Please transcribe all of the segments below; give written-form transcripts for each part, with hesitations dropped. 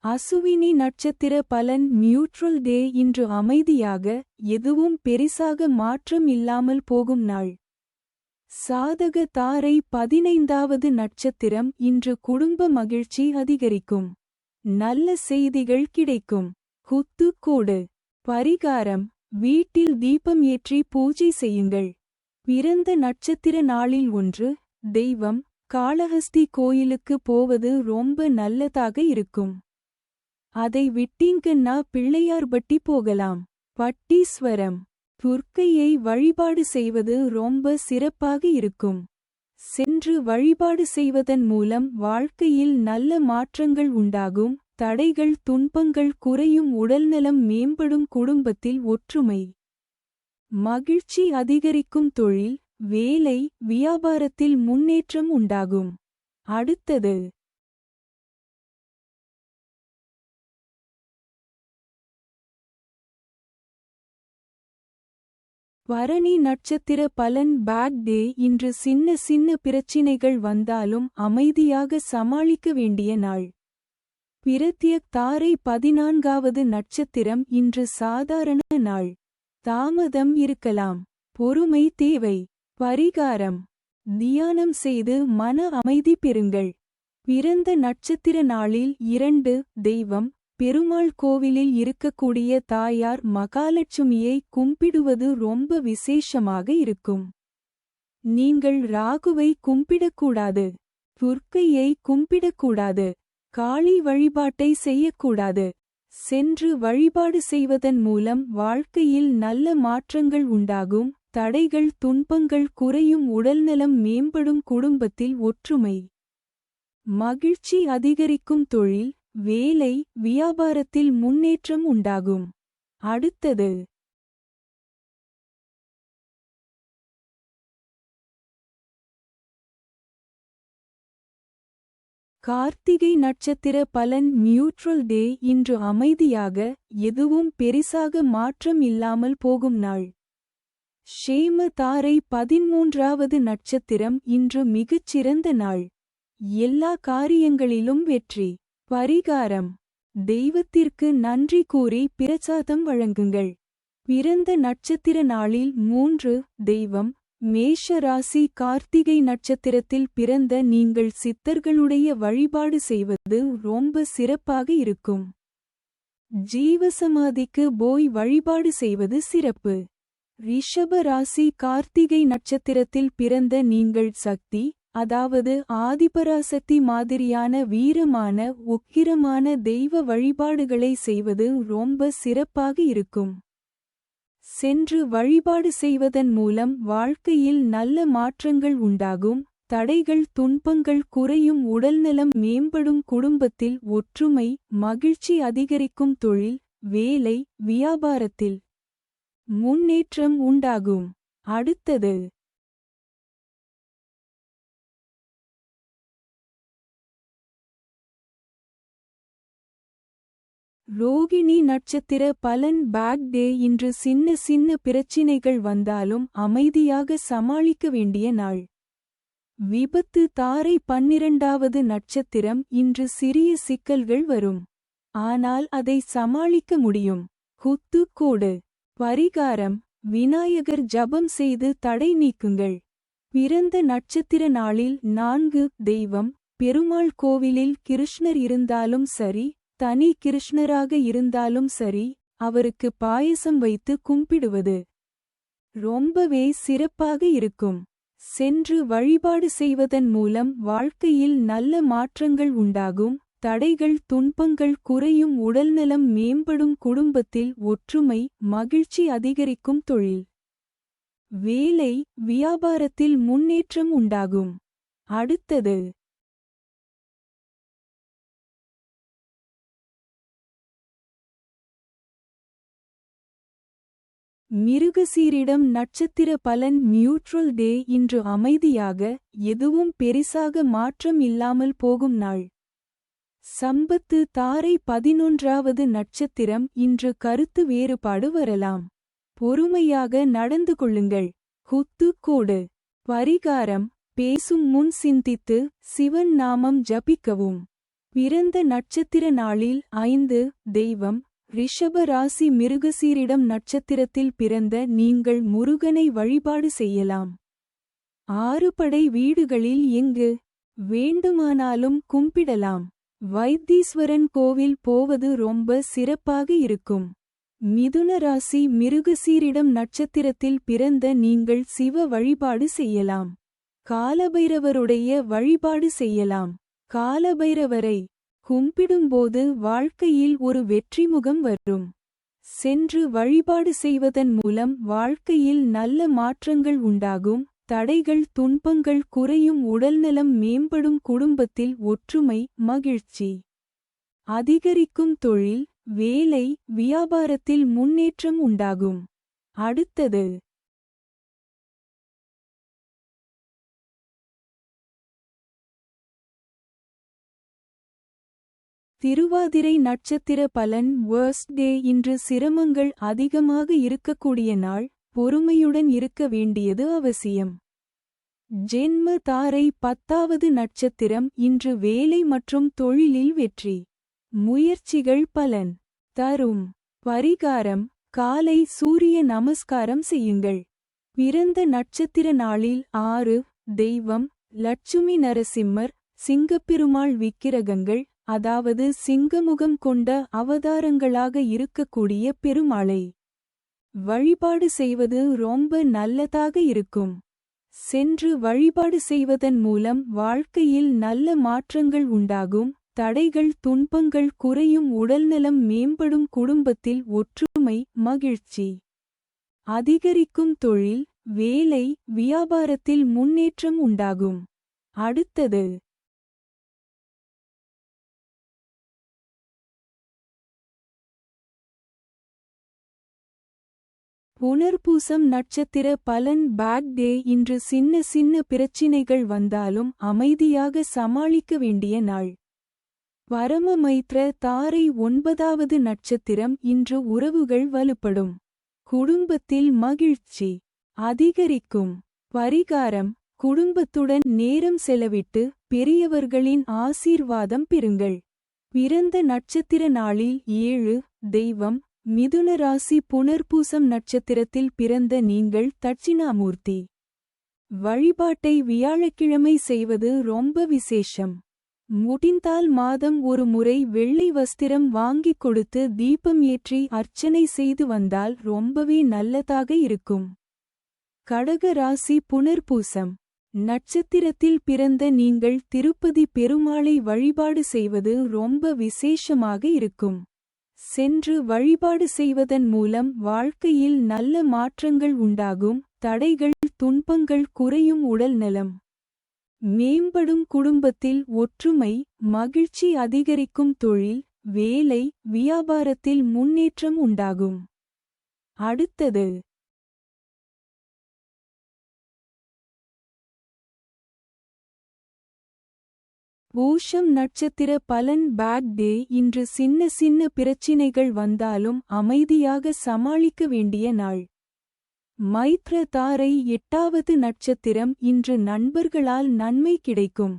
அசுவினி நட்சத்திர பலன் நியூட்ரல் டே இன்று அமைதியாக, எதுவும் பெரிசாக மாற்றம் இல்லாமல் போகும் நாள். சாதக தாரை 15வது நட்சத்திரம் இன்று குடும்ப மகிழ்ச்சி அதிகரிக்கும். நல்ல செய்திகள் கிடைக்கும். குத்து கோடு. பரிகாரம்: வீட்டில் தீபம் ஏற்றி பூஜை செய்யுங்கள். பிறந்த நட்சத்திர நாளில் ஒன்று, தெய்வம், காளஹஸ்தி கோயிலுக்கு போவது ரொம்ப நல்லதாக இருக்கும். அதை விட்டீங்கன்னா பிள்ளையார்பட்டி போகலாம். பட்டீஸ்வரம். துர்க்கையை வழிபாடு செய்வது ரொம்ப சிறப்பாக இருக்கும். சென்று வழிபாடு செய்வதன் மூலம் வாழ்க்கையில் நல்ல மாற்றங்கள் உண்டாகும். தடைகள் துன்பங்கள் குறையும். உடல்நலம் மேம்படும். குடும்பத்தில் ஒற்றுமை மகிழ்ச்சி அதிகரிக்கும். தொழில் வேலை வியாபாரத்தில் முன்னேற்றம் உண்டாகும். அடுத்தது பரணி நட்சத்திர பலன். பேட் டே இன்று சின்ன சின்ன பிரச்சினைகள் வந்தாலும் அமைதியாக சமாளிக்க வேண்டிய நாள். பிரத்யக் தாரை 14வது நட்சத்திரம் இன்று சாதாரண நாள். தாமதம் இருக்கலாம். பொறுமை தேவை. பரிகாரம்: தியானம் செய்து மன அமைதி பெறுங்கள். பிறந்த நட்சத்திர நாளில் 2, தெய்வம், பெருமாள் கோவிலில் இருக்கக்கூடிய தாயார் மகாலட்சுமியை கும்பிடுவது ரொம்ப விசேஷமாக இருக்கும். நீங்கள் ராகுவை கும்பிடக்கூடாது. துர்க்கையை கும்பிடக்கூடாது. காளி வழிபாட்டை செய்யக்கூடாது. சென்று வழிபாடு செய்வதன் மூலம் வாழ்க்கையில் நல்ல மாற்றங்கள் உண்டாகும். தடைகள் துன்பங்கள் குறையும். உடல்நலம் மேம்படும். குடும்பத்தில் ஒற்றுமை மகிழ்ச்சி அதிகரிக்கும். தொழில் வேலை வியாபாரத்தில் முன்னேற்றம் உண்டாகும். அடுத்தது கார்த்திகை நட்சத்திர பலன். நியூட்ரல் டே இன்று அமைதியாக, எதுவும் பெரிசாக மாற்றம் இல்லாமல் போகும் நாள். ஷேம தாரை 13வது நட்சத்திரம் இன்று மிகச்சிறந்த நாள். எல்லா காரியங்களிலும் வெற்றி. பரிகாரம்: தெய்வத்திற்கு நன்றி கூறி பிரசாதம் வழங்குங்கள். பிறந்த நட்சத்திர நாளில் 3, தெய்வம், மேஷ ராசி. கார்த்திகை நட்சத்திரத்தில் பிறந்த நீங்கள் சித்தர்களுடைய வழிபாடு செய்வது ரொம்ப சிறப்பாக இருக்கும். ஜீவசமாதிக்கு போய் வழிபாடு செய்வது சிறப்பு. ரிஷப ராசி. கார்த்திகை நட்சத்திரத்தில் பிறந்த நீங்கள் சக்தி, அதாவது ஆதிபராசக்தி மாதிரியான வீரமான உக்கிரமான தெய்வ வழிபாடுகளை செய்வது ரொம்ப சிறப்பாக இருக்கும். சென்று வழிபாடு செய்வதன் மூலம் வாழ்க்கையில் நல்ல மாற்றங்கள் உண்டாகும். தடைகள் துன்பங்கள் குறையும். உடல்நலம் மேம்படும். குடும்பத்தில் ஒற்றுமை மகிழ்ச்சி அதிகரிக்கும். தொழில் வேலை வியாபாரத்தில் முன்னேற்றம் உண்டாகும். அடுத்தது ரோகிணி நட்சத்திர பலன். பேட் டே இன்று சின்ன சின்ன பிரச்சினைகள் வந்தாலும் அமைதியாக சமாளிக்க வேண்டிய நாள். விபத்து தாரை 12வது நட்சத்திரம் இன்று சிறிய சிக்கல்கள் வரும். ஆனால் அதை சமாளிக்க முடியும். குத்து கோடு. பரிகாரம்: விநாயகர் ஜபம் செய்து தடை நீக்குங்கள். பிறந்த நட்சத்திர நாளில் 4, தெய்வம், பெருமாள் கோவிலில் கிருஷ்ணர் இருந்தாலும் சரி, தனி கிருஷ்ணராக இருந்தாலும் சரி, அவருக்கு பாயசம் வைத்து கும்பிடுவது ரொம்பவே சிறப்பாக இருக்கும். சென்று வழிபாடு செய்வதன் மூலம் வாழ்க்கையில் நல்ல மாற்றங்கள் உண்டாகும். தடைகள் துன்பங்கள் குறையும். உடல்நலம் மேம்படும். குடும்பத்தில் ஒற்றுமை மகிழ்ச்சி அதிகரிக்கும். தொழில் வேலை வியாபாரத்தில் முன்னேற்றம் உண்டாகும். அடுத்தது மிருகசீரிடம் நட்சத்திர பலன். நியூட்ரல் டே இன்று அமைதியாக, எதுவும் பெரிசாக மாற்றம் இல்லாமல் போகும் நாள். சம்பத்து தாரை 11வது நட்சத்திரம் இன்று கருத்து வேறுபாடு வரலாம். பொறுமையாக நடந்து கொள்ளுங்கள். குத்து கோடு. பரிகாரம்: பேசும் முன் சிந்தித்து சிவன் நாமம் ஜபிக்கவும். பிறந்த நட்சத்திர நாளில் 5 தெய்வம் ரிஷப ராசி மிருகசீரிடம் நட்சத்திரத்தில் பிறந்த நீங்கள் முருகனை வழிபாடு செய்யலாம். 6 படை வீடுகளில் எங்கு வேண்டுமானாலும் கும்பிடலாம். வைத்தீஸ்வரன் கோவில் போவது ரொம்ப சிறப்பாக இருக்கும். மிதுன ராசி மிருகசீரிடம் நட்சத்திரத்தில் பிறந்த நீங்கள் சிவ வழிபாடு செய்யலாம். காலபைரவருடைய வழிபாடு செய்யலாம். காலபைரவரை கும்பிடும்போது வாழ்க்கையில் ஒரு வெற்றிமுகம் வரும். சென்று வழிபாடு செய்வதன் மூலம் வாழ்க்கையில் நல்ல மாற்றங்கள் உண்டாகும். தடைகள் துன்பங்கள் குறையும் உடல்நலம் மேம்படும் குடும்பத்தில் ஒற்றுமை மகிழ்ச்சி அதிகரிக்கும் தொழில் வேலை வியாபாரத்தில் முன்னேற்றம் உண்டாகும். அடுத்தது திருவாதிரை நட்சத்திர பலன் வர்ஸ்ட் டே. இன்று சிரமங்கள் அதிகமாக இருக்கக்கூடிய நாள். பொறுமையுடன் இருக்க வேண்டியது அவசியம். ஜென்ம தாரை 10வது நட்சத்திரம். இன்று வேலை மற்றும் தொழிலில் வெற்றி முயற்சிகள் பலன் தரும். பரிகாரம் காலை சூரிய நமஸ்காரம் செய்யுங்கள். பிறந்த நட்சத்திர நாளில் 6 தெய்வம் லட்சுமி நரசிம்மர் சிங்கப்பெருமாள் விக்கிரகங்கள் அதாவது சிங்கமுகம் கொண்ட அவதாரங்களாக இருக்கக்கூடிய பெருமாளை வழிபாடு செய்வது ரொம்ப நல்லதாக இருக்கும். சென்று வழிபாடு செய்வதன் மூலம் வாழ்க்கையில் நல்ல மாற்றங்கள் உண்டாகும். தடைகள் துன்பங்கள் குறையும் உடல்நலம் மேம்படும் குடும்பத்தில் ஒற்றுமை மகிழ்ச்சி அதிகரிக்கும் தொழில் வேலை வியாபாரத்தில் முன்னேற்றம் உண்டாகும். அடுத்தது புனர்பூசம் நட்சத்திர பலன் பேட் டே. இன்று சின்ன சின்ன பிரச்சினைகள் வந்தாலும் அமைதியாக சமாளிக்க வேண்டிய நாள். பரமமைத்ர தாரை 9வது நட்சத்திரம். இன்று உறவுகள் வலுப்படும். குடும்பத்தில் மகிழ்ச்சி அதிகரிக்கும். பரிகாரம் குடும்பத்துடன் நேரம் செலவிட்டு பெரியவர்களின் ஆசீர்வாதம் பெறுங்கள். பிறந்த நட்சத்திர நாளில் 7 தெய்வம் மிதுன ராசி புனர்பூசம் நட்சத்திரத்தில் பிறந்த நீங்கள் தட்சிணாமூர்த்தி வழிபாட்டை வியாழக்கிழமை செய்வது ரொம்ப விசேஷம். முடிந்தால் மாதம் ஒரு முறை வெள்ளை வஸ்திரம் வாங்கிக் கொடுத்து தீபம் ஏற்றி அர்ச்சனை செய்து வந்தால் ரொம்பவே நல்லதாக இருக்கும். கடக ராசி புனர்பூசம் நட்சத்திரத்தில் பிறந்த நீங்கள் திருப்பதி பெருமாளை வழிபாடு செய்வது ரொம்ப விசேஷமாக இருக்கும். சென்று வழிபாடு செய்வதன் மூலம் வாழ்க்கையில் நல்ல மாற்றங்கள் உண்டாகும். தடைகள் துன்பங்கள் குறையும் உடல் நலம் மேம்படும் குடும்பத்தில் ஒற்றுமை மகிழ்ச்சி அதிகரிக்கும் தொழில் வேலை வியாபாரத்தில் முன்னேற்றம் உண்டாகும். அடுத்தது பூஷம் நட்சத்திர பலன் பேட் டே. இன்று சின்ன சின்ன பிரச்சினைகள் வந்தாலும் அமைதியாக சமாளிக்க வேண்டிய நாள். மைத்ர தாரை 8வது நட்சத்திரம். இன்று நண்பர்களால் நன்மை கிடைக்கும்.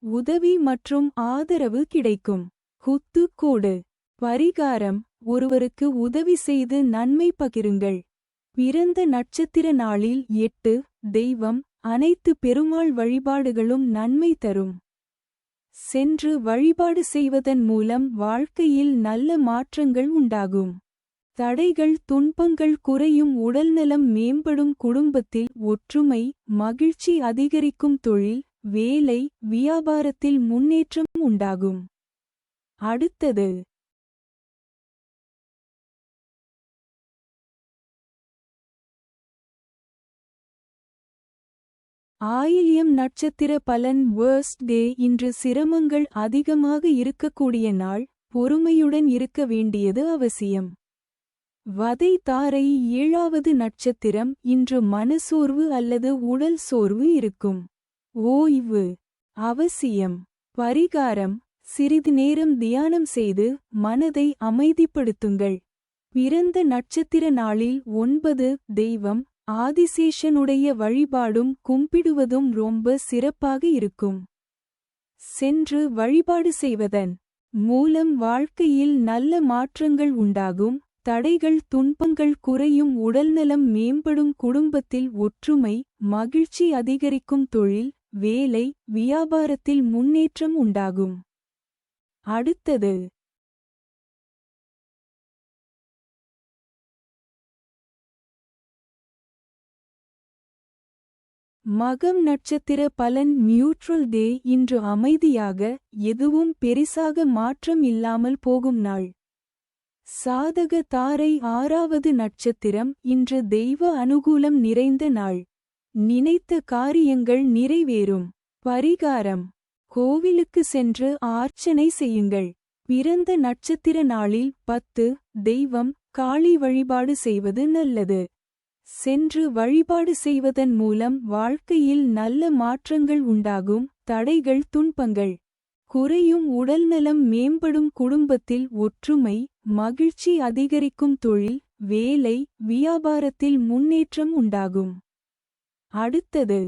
உதவி மற்றும் ஆதரவு கிடைக்கும். குத்து கோடு பரிகாரம் ஒருவருக்கு உதவி செய்து நன்மை பகிருங்கள். பிறந்த நட்சத்திர நாளில் 8 தெய்வம் அனைத்து பெருமாள் வழிபாடுகளும் நன்மை தரும். சென்று வழிபாடு செய்வதன் மூலம் வாழ்க்கையில் நல்ல மாற்றங்கள் உண்டாகும். தடைகள் துன்பங்கள் குறையும் உடல்நலம் மேம்படும் குடும்பத்தில் ஒற்றுமை மகிழ்ச்சி அதிகரிக்கும் தொழில் வேலை வியாபாரத்தில் முன்னேற்றம் உண்டாகும். அடுத்தது ஆயில்யம் நட்சத்திர பலன் வர்ஸ்ட் டே. இன்று சிரமங்கள் அதிகமாக இருக்கக்கூடிய நாள். பொறுமையுடன் இருக்க வேண்டியது அவசியம். வதை தாரை 7வது நட்சத்திரம். இன்று மனசோர்வு அல்லது உடல் சோர்வு இருக்கும். ஓய்வு அவசியம். பரிகாரம் சிறிது நேரம் தியானம் செய்து மனதை அமைதிப்படுத்துங்கள். பிறந்த நட்சத்திர நாளில் 9 தெய்வம் ஆதிசேஷனுடைய வழிபாடும் கும்பிடுவதும் ரொம்ப சிறப்பாக இருக்கும். சென்று வழிபாடு செய்வதன் மூலம் வாழ்க்கையில் நல்ல மாற்றங்கள் உண்டாகும். தடைகள் துன்பங்கள் குறையும். உடல்நலம் மேம்படும். குடும்பத்தில் ஒற்றுமை மகிழ்ச்சி அதிகரிக்கும். தொழில் வேலை வியாபாரத்தில் முன்னேற்றம் உண்டாகும். அடுத்தது மகம் நட்சத்திர பலன். நியூட்ரல் டே. இன்று அமைதியாக எதுவும் பெரிசாக மாற்றம் இல்லாமல் போகும் நாள். சாதக தாரை 6வது நட்சத்திரம். இன்று தெய்வ அனுகூலம் நிறைந்த நாள். நினைத்த காரியங்கள் நிறைவேறும். பரிகாரம் கோவிலுக்கு சென்று ஆர்ச்சனை செய்யுங்கள். பிறந்த நட்சத்திர நாளில் 10 தெய்வம் காளி வழிபாடு செய்வது நல்லது. சென்று வழிபாடு செய்வதன் மூலம் வாழ்க்கையில் நல்ல மாற்றங்கள் உண்டாகும். தடைகள் துன்பங்கள் குறையும். உடல்நலம் மேம்படும். குடும்பத்தில் ஒற்றுமை மகிழ்ச்சி அதிகரிக்கும். தொழில் வேலை வியாபாரத்தில் முன்னேற்றம் உண்டாகும். அடுத்தது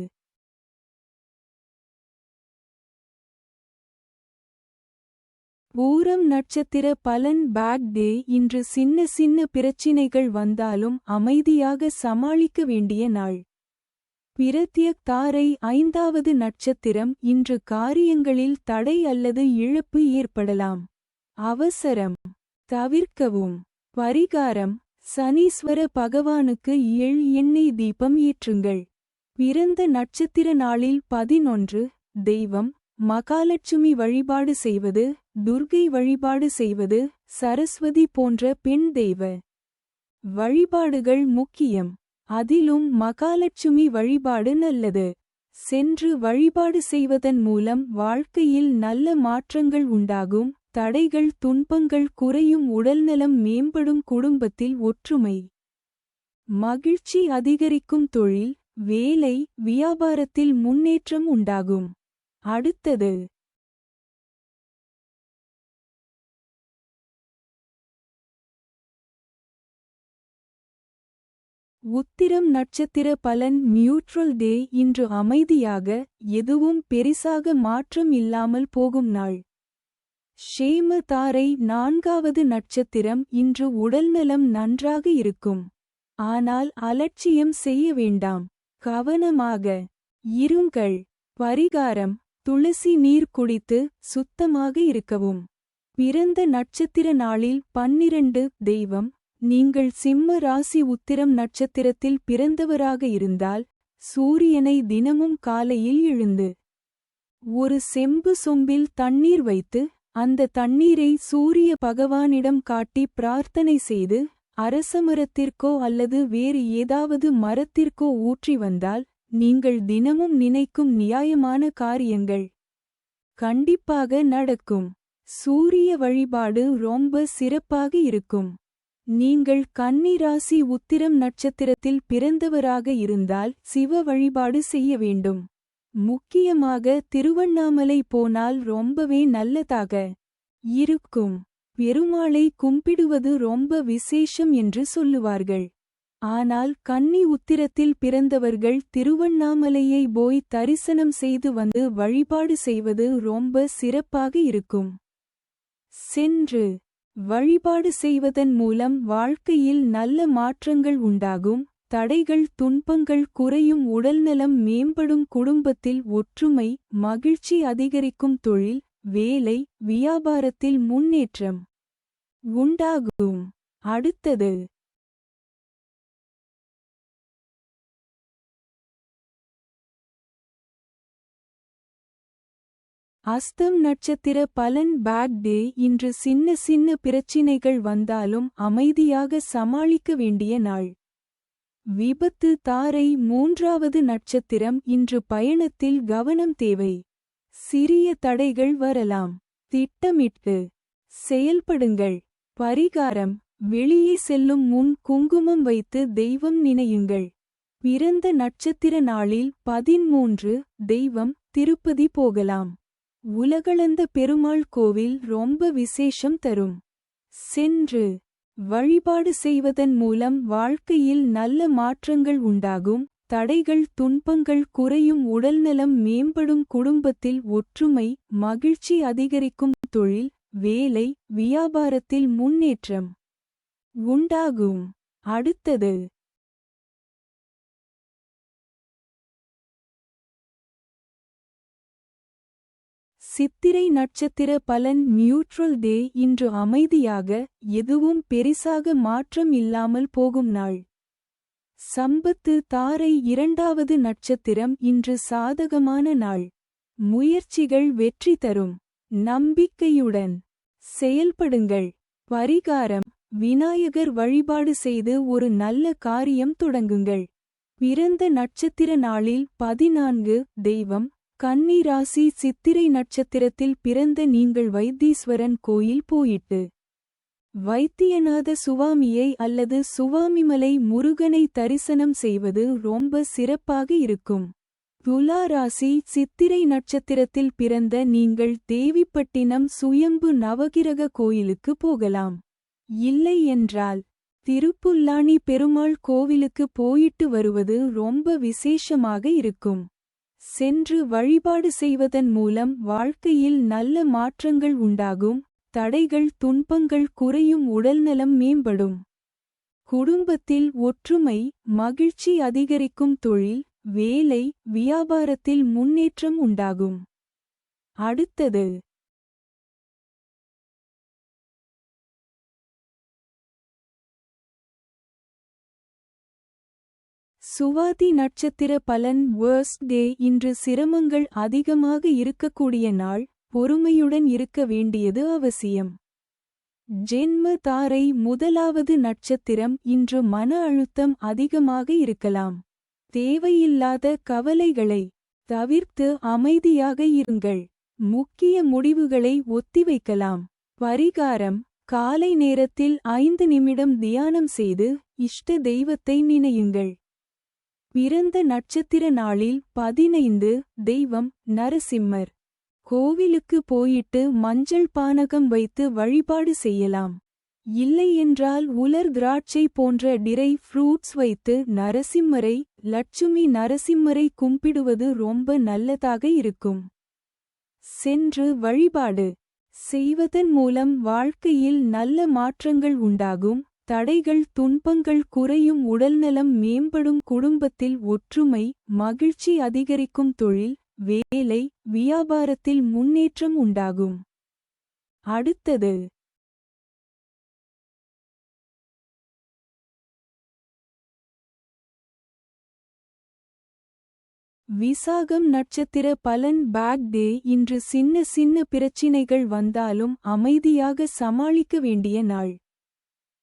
பூரம் நட்சத்திர பலன். Bad day. இன்று சின்ன சின்ன பிரச்சினைகள் வந்தாலும் அமைதியாக சமாளிக்க வேண்டிய நாள். பிரத்யக் தாரை 5வது நட்சத்திரம். இன்று காரியங்களில் தடை அல்லது இழப்பு ஏற்படலாம். அவசரம் தவிர்க்கவும். பரிகாரம் சனீஸ்வர பகவானுக்கு எண்ணெய் தீபம் ஏற்றுங்கள். பிறந்த நட்சத்திர நாளில் 11 தெய்வம் மகாலட்சுமி வழிபாடு செய்வது. துர்க்கை வழிபாடு செய்வது. சரஸ்வதி போன்ற பெண் தெய்வ வழிபாடுகள் முக்கியம். அதிலும் மகாலட்சுமி வழிபாடு நல்லது. சென்று வழிபாடு செய்வதன் மூலம் வாழ்க்கையில் நல்ல மாற்றங்கள் உண்டாகும். தடைகள் துன்பங்கள் குறையும். உடல்நலம் மேம்படும். குடும்பத்தில் ஒற்றுமை மகிழ்ச்சி அதிகரிக்கும். தொழில் வேலை வியாபாரத்தில் முன்னேற்றம் உண்டாகும். அடுத்தது உத்திரம் நட்சத்திர பலன். நியூட்ரல் டே. இன்று அமைதியாக எதுவும் பெரிசாக மாற்றம் இல்லாமல் போகும் நாள். ஷேம தாரை 4வது நட்சத்திரம். இன்று உடல்நலம் நன்றாக இருக்கும். ஆனால் அலட்சியம் செய்ய வேண்டாம். கவனமாக இருங்கள். பரிகாரம் துளசி நீர் குடித்து சுத்தமாக இருக்கவும். பிறந்த நட்சத்திர நாளில் 12 தெய்வம் நீங்கள் சிம்ம ராசி. உத்திரம் நட்சத்திரத்தில் பிறந்தவராக இருந்தால் சூரியனை தினமும் காலையில் எழுந்து ஒரு செம்பு சொம்பில் தண்ணீர் வைத்து அந்த தண்ணீரை சூரிய பகவானிடம் காட்டி பிரார்த்தனை செய்து அரசமரத்திற்கோ அல்லது வேறு ஏதாவது மரத்திற்கோ ஊற்றி வந்தால் நீங்கள் தினமும் நினைக்கும் நியாயமான காரியங்கள் கண்டிப்பாக நடக்கும். சூரிய வழிபாடு ரொம்ப சிறப்பாக இருக்கும். நீங்கள் கன்னி ராசி. உத்திரம் நட்சத்திரத்தில் பிறந்தவராக இருந்தால் சிவ வழிபாடு செய்ய வேண்டும். முக்கியமாக திருவண்ணாமலை போனால் ரொம்பவே நல்லதாக இருக்கும். பெருமாளை கும்பிடுவது ரொம்ப விசேஷம் என்று சொல்லுவார்கள். ஆனால் கன்னி உத்திரத்தில் பிறந்தவர்கள் திருவண்ணாமலையை போய் தரிசனம் செய்து வந்து வழிபாடு செய்வது ரொம்ப சிறப்பாக இருக்கும். சென்று வழிபாடு செய்வதன் மூலம் வாழ்க்கையில் நல்ல மாற்றங்கள் உண்டாகும். தடைகள் துன்பங்கள் குறையும். உடல்நலம் மேம்படும். குடும்பத்தில் ஒற்றுமை மகிழ்ச்சி அதிகரிக்கும். தொழில் வேலை வியாபாரத்தில் முன்னேற்றம் உண்டாகும். அடுத்தது அஸ்தம் நட்சத்திர பலன். Bad day. இன்று சின்ன சின்ன பிரச்சினைகள் வந்தாலும் அமைதியாக சமாளிக்க வேண்டிய நாள். விபத்து தாரை 3வது நட்சத்திரம். இன்று பயணத்தில் கவனம் தேவை. சிறிய தடைகள் வரலாம். திட்டமிட்டு செயல்படுங்கள். பரிகாரம் வெளியே செல்லும் முன் குங்குமம் வைத்து தெய்வம் நினையுங்கள். பிறந்த நட்சத்திர நாளில் 13 தெய்வம் திருப்பதி போகலாம். உலகளந்த பெருமாள் கோவில் ரொம்ப விசேஷம் தரும். சென்று வழிபாடு செய்வதன் மூலம் வாழ்க்கையில் நல்ல மாற்றங்கள் உண்டாகும். தடைகள் துன்பங்கள் குறையும். உடல்நலம் மேம்படும். குடும்பத்தில் ஒற்றுமை மகிழ்ச்சி அதிகரிக்கும். தொழில் வேலை வியாபாரத்தில் முன்னேற்றம் உண்டாகும். அடுத்தது சித்திரை நட்சத்திர பலன். நியூட்ரல் டே. இன்று அமைதியாக, எதுவும் பெரிசாக மாற்றம் இல்லாமல் போகும் நாள். சம்பத்து தாரை. இரண்டாவது நட்சத்திரம். இன்று சாதகமான நாள். முயற்சிகள் வெற்றி தரும். நம்பிக்கையுடன் செயல்படுங்கள். பரிகாரம்: விநாயகர் வழிபாடு செய்து ஒரு நல்ல காரியம் தொடங்குங்கள். பிறந்த நட்சத்திர நாளில் 14. தெய்வம் கன்னி ராசி. சித்திரை நட்சத்திரத்தில் பிறந்த நீங்கள் வைத்தீஸ்வரன் கோயில் போயிட்டு வைத்தியநாத சுவாமியை அல்லது சுவாமிமலை முருகனை தரிசனம் செய்வது ரொம்ப சிறப்பாக இருக்கும். துலா ராசி. சித்திரை நட்சத்திரத்தில் பிறந்த நீங்கள் தேவிப்பட்டினம் சுயம்பு நவகிரக கோயிலுக்கு போகலாம். இல்லை என்றால் திருப்புல்லானி பெருமாள் கோவிலுக்கு போயிட்டு வருவது ரொம்ப விசேஷமாக இருக்கும். சென்று வழிபாடு செய்வதன் மூலம் வாழ்க்கையில் நல்ல மாற்றங்கள் உண்டாகும். தடைகள் துன்பங்கள் குறையும். உடல்நலம் மேம்படும். குடும்பத்தில் ஒற்றுமை மகிழ்ச்சி அதிகரிக்கும். தொழில் வேலை வியாபாரத்தில் முன்னேற்றம் உண்டாகும். அடுத்தது சுவாதி நட்சத்திர பலன். வேர்ஸ்ட் டே. இன்று சிரமங்கள் அதிகமாக இருக்கக்கூடிய நாள். பொறுமையுடன் இருக்க வேண்டியது அவசியம். ஜென்ம தாரை. முதலாவது நட்சத்திரம். இன்று மன அழுத்தம் அதிகமாக இருக்கலாம். தேவையில்லாத கவலைகளை தவிர்த்து அமைதியாக இருங்கள். முக்கிய முடிவுகளை ஒத்திவைக்கலாம். பரிகாரம்: காலை நேரத்தில் 5 நிமிடம் தியானம் செய்து இஷ்ட தெய்வத்தை நினையுங்கள். பிறந்த நட்சத்திர நாளில் 15. தெய்வம் நரசிம்மர். கோவிலுக்கு போயிட்டு மஞ்சள் பானகம் வைத்து வழிபாடு செய்யலாம். இல்லையென்றால் உலர் திராட்சை போன்ற டிரை ஃப்ரூட்ஸ் வைத்து நரசிம்மரை லட்சுமி நரசிம்மரை கும்பிடுவது ரொம்ப நல்லதாக இருக்கும். சென்று வழிபாடு செய்வதன் மூலம் வாழ்க்கையில் நல்ல மாற்றங்கள் உண்டாகும். தடைகள் துன்பங்கள் குறையும். உடல்நலம் மேம்படும். குடும்பத்தில் ஒற்றுமை மகிழ்ச்சி அதிகரிக்கும். தொழில் வேலை வியாபாரத்தில் முன்னேற்றம் உண்டாகும். அடுத்தது விசாகம் நட்சத்திர பலன். Bad day. இன்று சின்ன சின்ன பிரச்சினைகள் வந்தாலும் அமைதியாக சமாளிக்க வேண்டிய நாள்.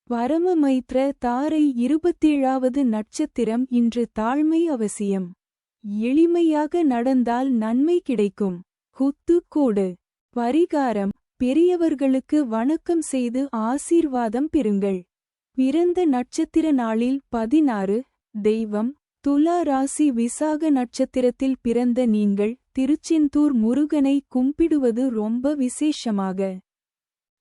பரமமைத்ர தாரை. 27வது நட்சத்திரம். இன்று தாழ்மை அவசியம். எளிமையாக நடந்தால் நன்மை கிடைக்கும். குத்துக்கோடு. பரிகாரம்: பெரியவர்களுக்கு வணக்கம் செய்து ஆசீர்வாதம் பெறுங்கள். பிறந்த நட்சத்திர நாளில் 16. தெய்வம் துலா ராசி. விசாக நட்சத்திரத்தில் பிறந்த நீங்கள் திருச்செந்தூர் முருகனை கும்பிடுவது ரொம்ப விசேஷமாக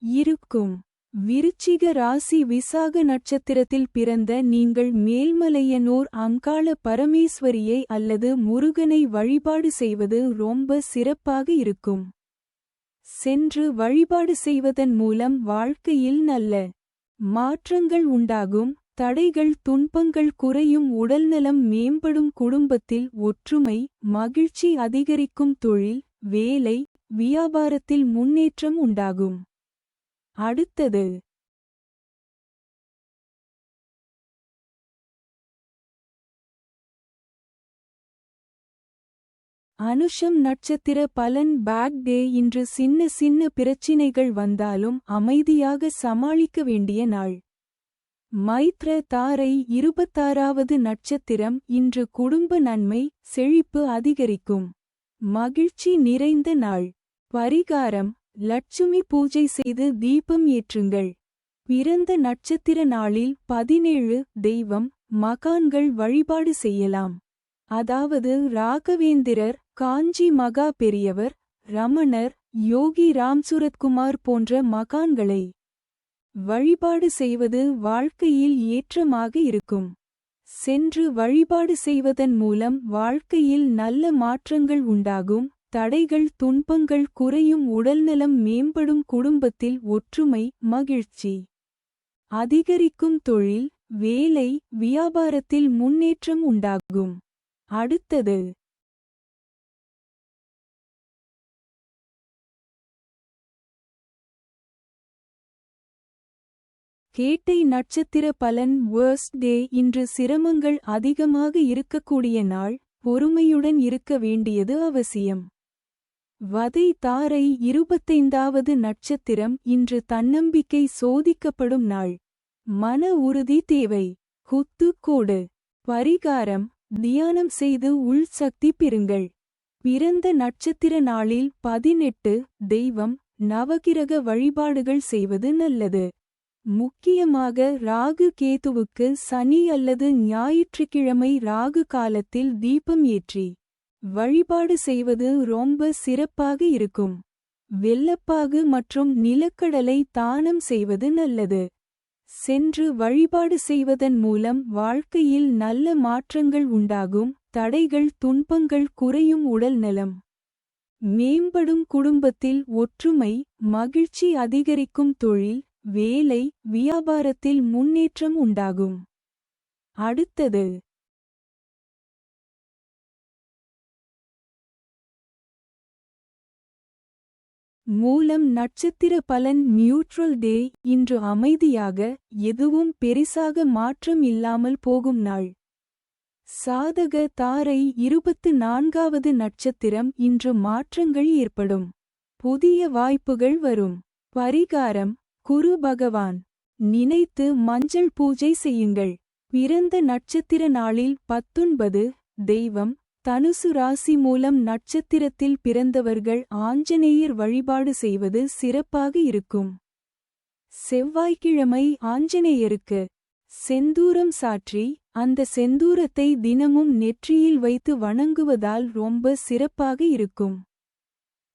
இருக்கும். விருச்சிக ராசி. விசாக நட்சத்திரத்தில் பிறந்த நீங்கள் மேல்மலையனூர் அங்காள பரமேஸ்வரியை அல்லது முருகனை வழிபாடு செய்வது ரொம்ப சிறப்பாக இருக்கும். சென்று வழிபாடு செய்வதன் மூலம் வாழ்க்கையில் நல்ல மாற்றங்கள் உண்டாகும். தடைகள் துன்பங்கள் குறையும். உடல்நலம் மேம்படும். குடும்பத்தில் ஒற்றுமை மகிழ்ச்சி அதிகரிக்கும். தொழில் வேலை வியாபாரத்தில் முன்னேற்றம் உண்டாகும். அடுத்தது அனுஷம் நட்சத்திர பலன். Bad day. இன்று சின்ன சின்ன பிரச்சினைகள் வந்தாலும் அமைதியாக சமாளிக்க வேண்டிய நாள். மைத்ர தாரை. 26வது நட்சத்திரம். இன்று குடும்ப நன்மை செழிப்பு அதிகரிக்கும். மகிழ்ச்சி நிறைந்த நாள். பரிகாரம்: லட்சுமி பூஜை செய்து தீபம் ஏற்றுங்கள். பிறந்த நட்சத்திர நாளில் 17. தெய்வம் மகான்கள் வழிபாடு செய்யலாம். அதாவது ராகவேந்திரர் காஞ்சி மகா பெரியவர் ரமணர் யோகி ராம்சுரத்குமார் போன்ற மகான்களை வழிபாடு செய்வது வாழ்க்கையில் ஏற்றமாக இருக்கும். சென்று வழிபாடு செய்வதன் மூலம் வாழ்க்கையில் நல்ல மாற்றங்கள் உண்டாகும். தடைகள் துன்பங்கள் குறையும் உடல்நலம் மேம்படும் குடும்பத்தில் ஒற்றுமை மகிழ்ச்சி அதிகரிக்கும் தொழில் வேலை வியாபாரத்தில் முன்னேற்றம் உண்டாகும். அடுத்தது கேட்டை நட்சத்திர பலன் வேர்ஸ்ட் டே. இன்று சிரமங்கள் அதிகமாக இருக்கக்கூடிய நாள், பொறுமையுடன் இருக்க வேண்டியது அவசியம். வதை தாரை 25வது நட்சத்திரம். இன்று தன்னம்பிக்கை சோதிக்கப்படும் நாள், மன உறுதி தேவை. குத்து கோடு பரிகாரம் தியானம் செய்து உள் சக்தி பெறுங்கள். பிறந்த நட்சத்திர நாளில் 18 தெய்வம் நவகிரக வழிபாடுகள் செய்வது நல்லது. முக்கியமாக ராகு கேதுவுக்கு சனி அல்லது ஞாயிற்றுக்கிழமை ராகு காலத்தில் தீபம் ஏற்றி வழிபாடு செய்வது ரொம்ப சிறப்பாக இருக்கும். வெல்லப்பாகு மற்றும் நிலக்கடலை தானம் செய்வது நல்லது. சென்று வழிபாடு செய்வதன் மூலம் வாழ்க்கையில் நல்ல மாற்றங்கள் உண்டாகும். தடைகள் துன்பங்கள் குறையும் உடல் நலம் மேம்படும் குடும்பத்தில் ஒற்றுமை மகிழ்ச்சி அதிகரிக்கும் தொழில் வேலை வியாபாரத்தில் முன்னேற்றம் உண்டாகும். அடுத்தது மூலம் நட்சத்திர பலன் நியூட்ரல் டே. இன்று அமைதியாக எதுவும் பெரிசாக மாற்றம் இல்லாமல் போகும் நாள். சாதக தாரை 24வது நட்சத்திரம். இன்று மாற்றங்கள் ஏற்படும், புதிய வாய்ப்புகள் வரும். பரிகாரம் குரு பகவான் நினைத்து மஞ்சள் பூஜை செய்யுங்கள். பிறந்த நட்சத்திர நாளில் 19 தெய்வம் தனுசு ராசி மூலம் நட்சத்திரத்தில் பிறந்தவர்கள் ஆஞ்சநேயர் வழிபாடு செய்வது சிறப்பாக இருக்கும். செவ்வாய்க்கிழமை ஆஞ்சநேயருக்கு செந்தூரம் சாற்றி அந்த செந்தூரத்தை தினமும் நெற்றியில் வைத்து வணங்குவதால் ரொம்ப சிறப்பாக இருக்கும்.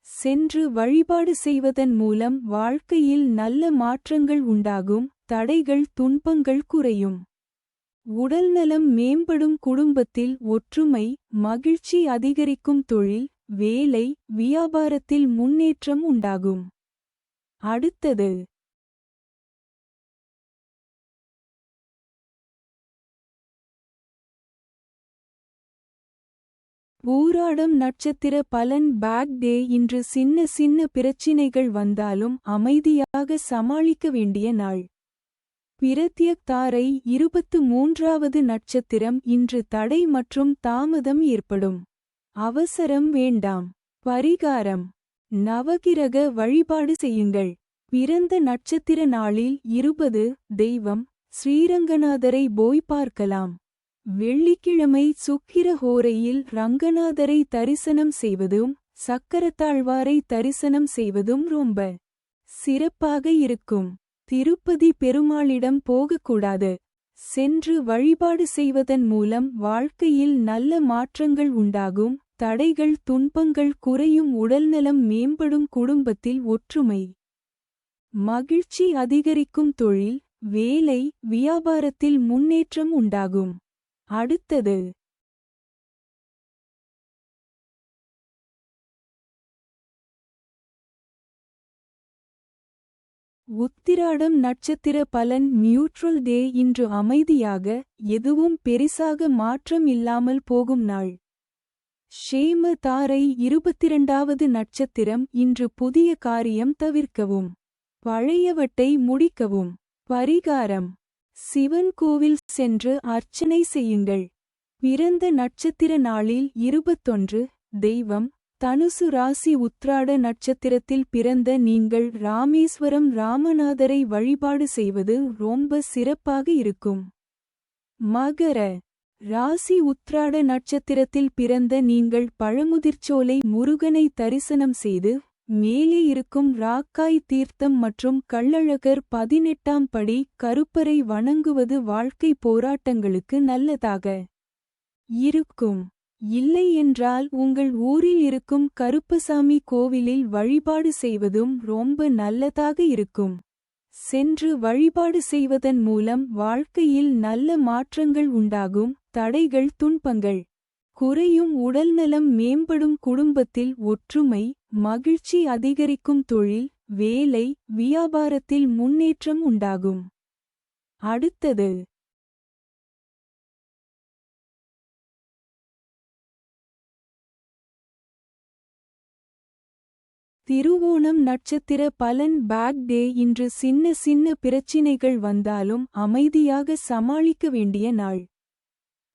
சென்று வழிபாடு செய்வதன் மூலம் வாழ்க்கையில் நல்ல மாற்றங்கள் உண்டாகும். தடைகள் துன்பங்கள் குறையும், உடல்நலம் மேம்படும் குடும்பத்தில் ஒற்றுமை மகிழ்ச்சி அதிகரிக்கும் தொழில் வேலை வியாபாரத்தில் முன்னேற்றம் உண்டாகும். அடுத்தது பூராடம் நட்சத்திர பலன் பேட் டே. இன்று சின்ன சின்ன பிரச்சினைகள் வந்தாலும் அமைதியாக சமாளிக்க வேண்டிய நாள். பிரத்யக் தாரை 23வது நட்சத்திரம். இன்று தடை மற்றும் தாமதம் ஏற்படும், அவசரம் வேண்டாம். பரிகாரம் நவகிரக வழிபாடு செய்யுங்கள். பிறந்த நட்சத்திர நாளில் 20 தெய்வம் ஸ்ரீரங்கநாதரை போய் பார்க்கலாம். வெள்ளிக்கிழமை சுக்கிர ஹோரையில் ரங்கநாதரை தரிசனம் செய்வதும் சக்கரத்தாழ்வாரை தரிசனம் செய்வதும் ரொம்ப சிறப்பாக இருக்கும். திருப்பதி பெருமாளிடம் போகக்கூடாது. சென்று வழிபாடு செய்வதன் மூலம் வாழ்க்கையில் நல்ல மாற்றங்கள் உண்டாகும். தடைகள் துன்பங்கள் குறையும் உடல்நலம் மேம்படும் குடும்பத்தில் ஒற்றுமை மகிழ்ச்சி அதிகரிக்கும் தொழில் வேலை வியாபாரத்தில் முன்னேற்றம் உண்டாகும். அடுத்தது உத்திராடம் நட்சத்திர பலன் நியூட்ரல் டே. இன்று அமைதியாக எதுவும் பெரிசாக மாற்றம் இல்லாமல் போகும் நாள். ஷேம தாரை 22வது நட்சத்திரம். இன்று புதிய காரியம் தவிர்க்கவும் பழையவற்றை முடிக்கவும். பரிகாரம் சிவன் கோவில் சென்று அர்ச்சனை செய்யுங்கள். பிறந்த நட்சத்திர நாளில் 21 தெய்வம் தனுசு ராசி உத்ராட நட்சத்திரத்தில் பிறந்த நீங்கள் ராமேஸ்வரம் ராமநாதரை வழிபாடு செய்வது ரொம்ப சிறப்பாக இருக்கும். மகர ராசி உத்ராட நட்சத்திரத்தில் பிறந்த நீங்கள் பழமுதிர்ச்சோலை முருகனை தரிசனம் செய்து மேலே இருக்கும் ராக்காய் தீர்த்தம் மற்றும் கள்ளழகர் 18ஆம் படி கருப்பரை வணங்குவது வாழ்க்கை போராட்டங்களுக்கு நல்லதாக இருக்கும். இல்லை என்றால் உங்கள் ஊரில் இருக்கும் கருப்பசாமி கோவிலில் வழிபாடு செய்வதும் ரொம்ப நல்லதாக இருக்கும். சென்று வழிபாடு செய்வதன் மூலம் வாழ்க்கையில் நல்ல மாற்றங்கள் உண்டாகும். தடைகள் துன்பங்கள் குறையும் உடல்நலம் மேம்படும் குடும்பத்தில் ஒற்றுமை மகிழ்ச்சி அதிகரிக்கும் தொழில் வேலை வியாபாரத்தில் முன்னேற்றம் உண்டாகும். அடுத்தது திருவோணம் நட்சத்திர பலன். Bad day. இன்று சின்ன சின்ன பிரச்சினைகள் வந்தாலும் அமைதியாக சமாளிக்க வேண்டிய நாள்.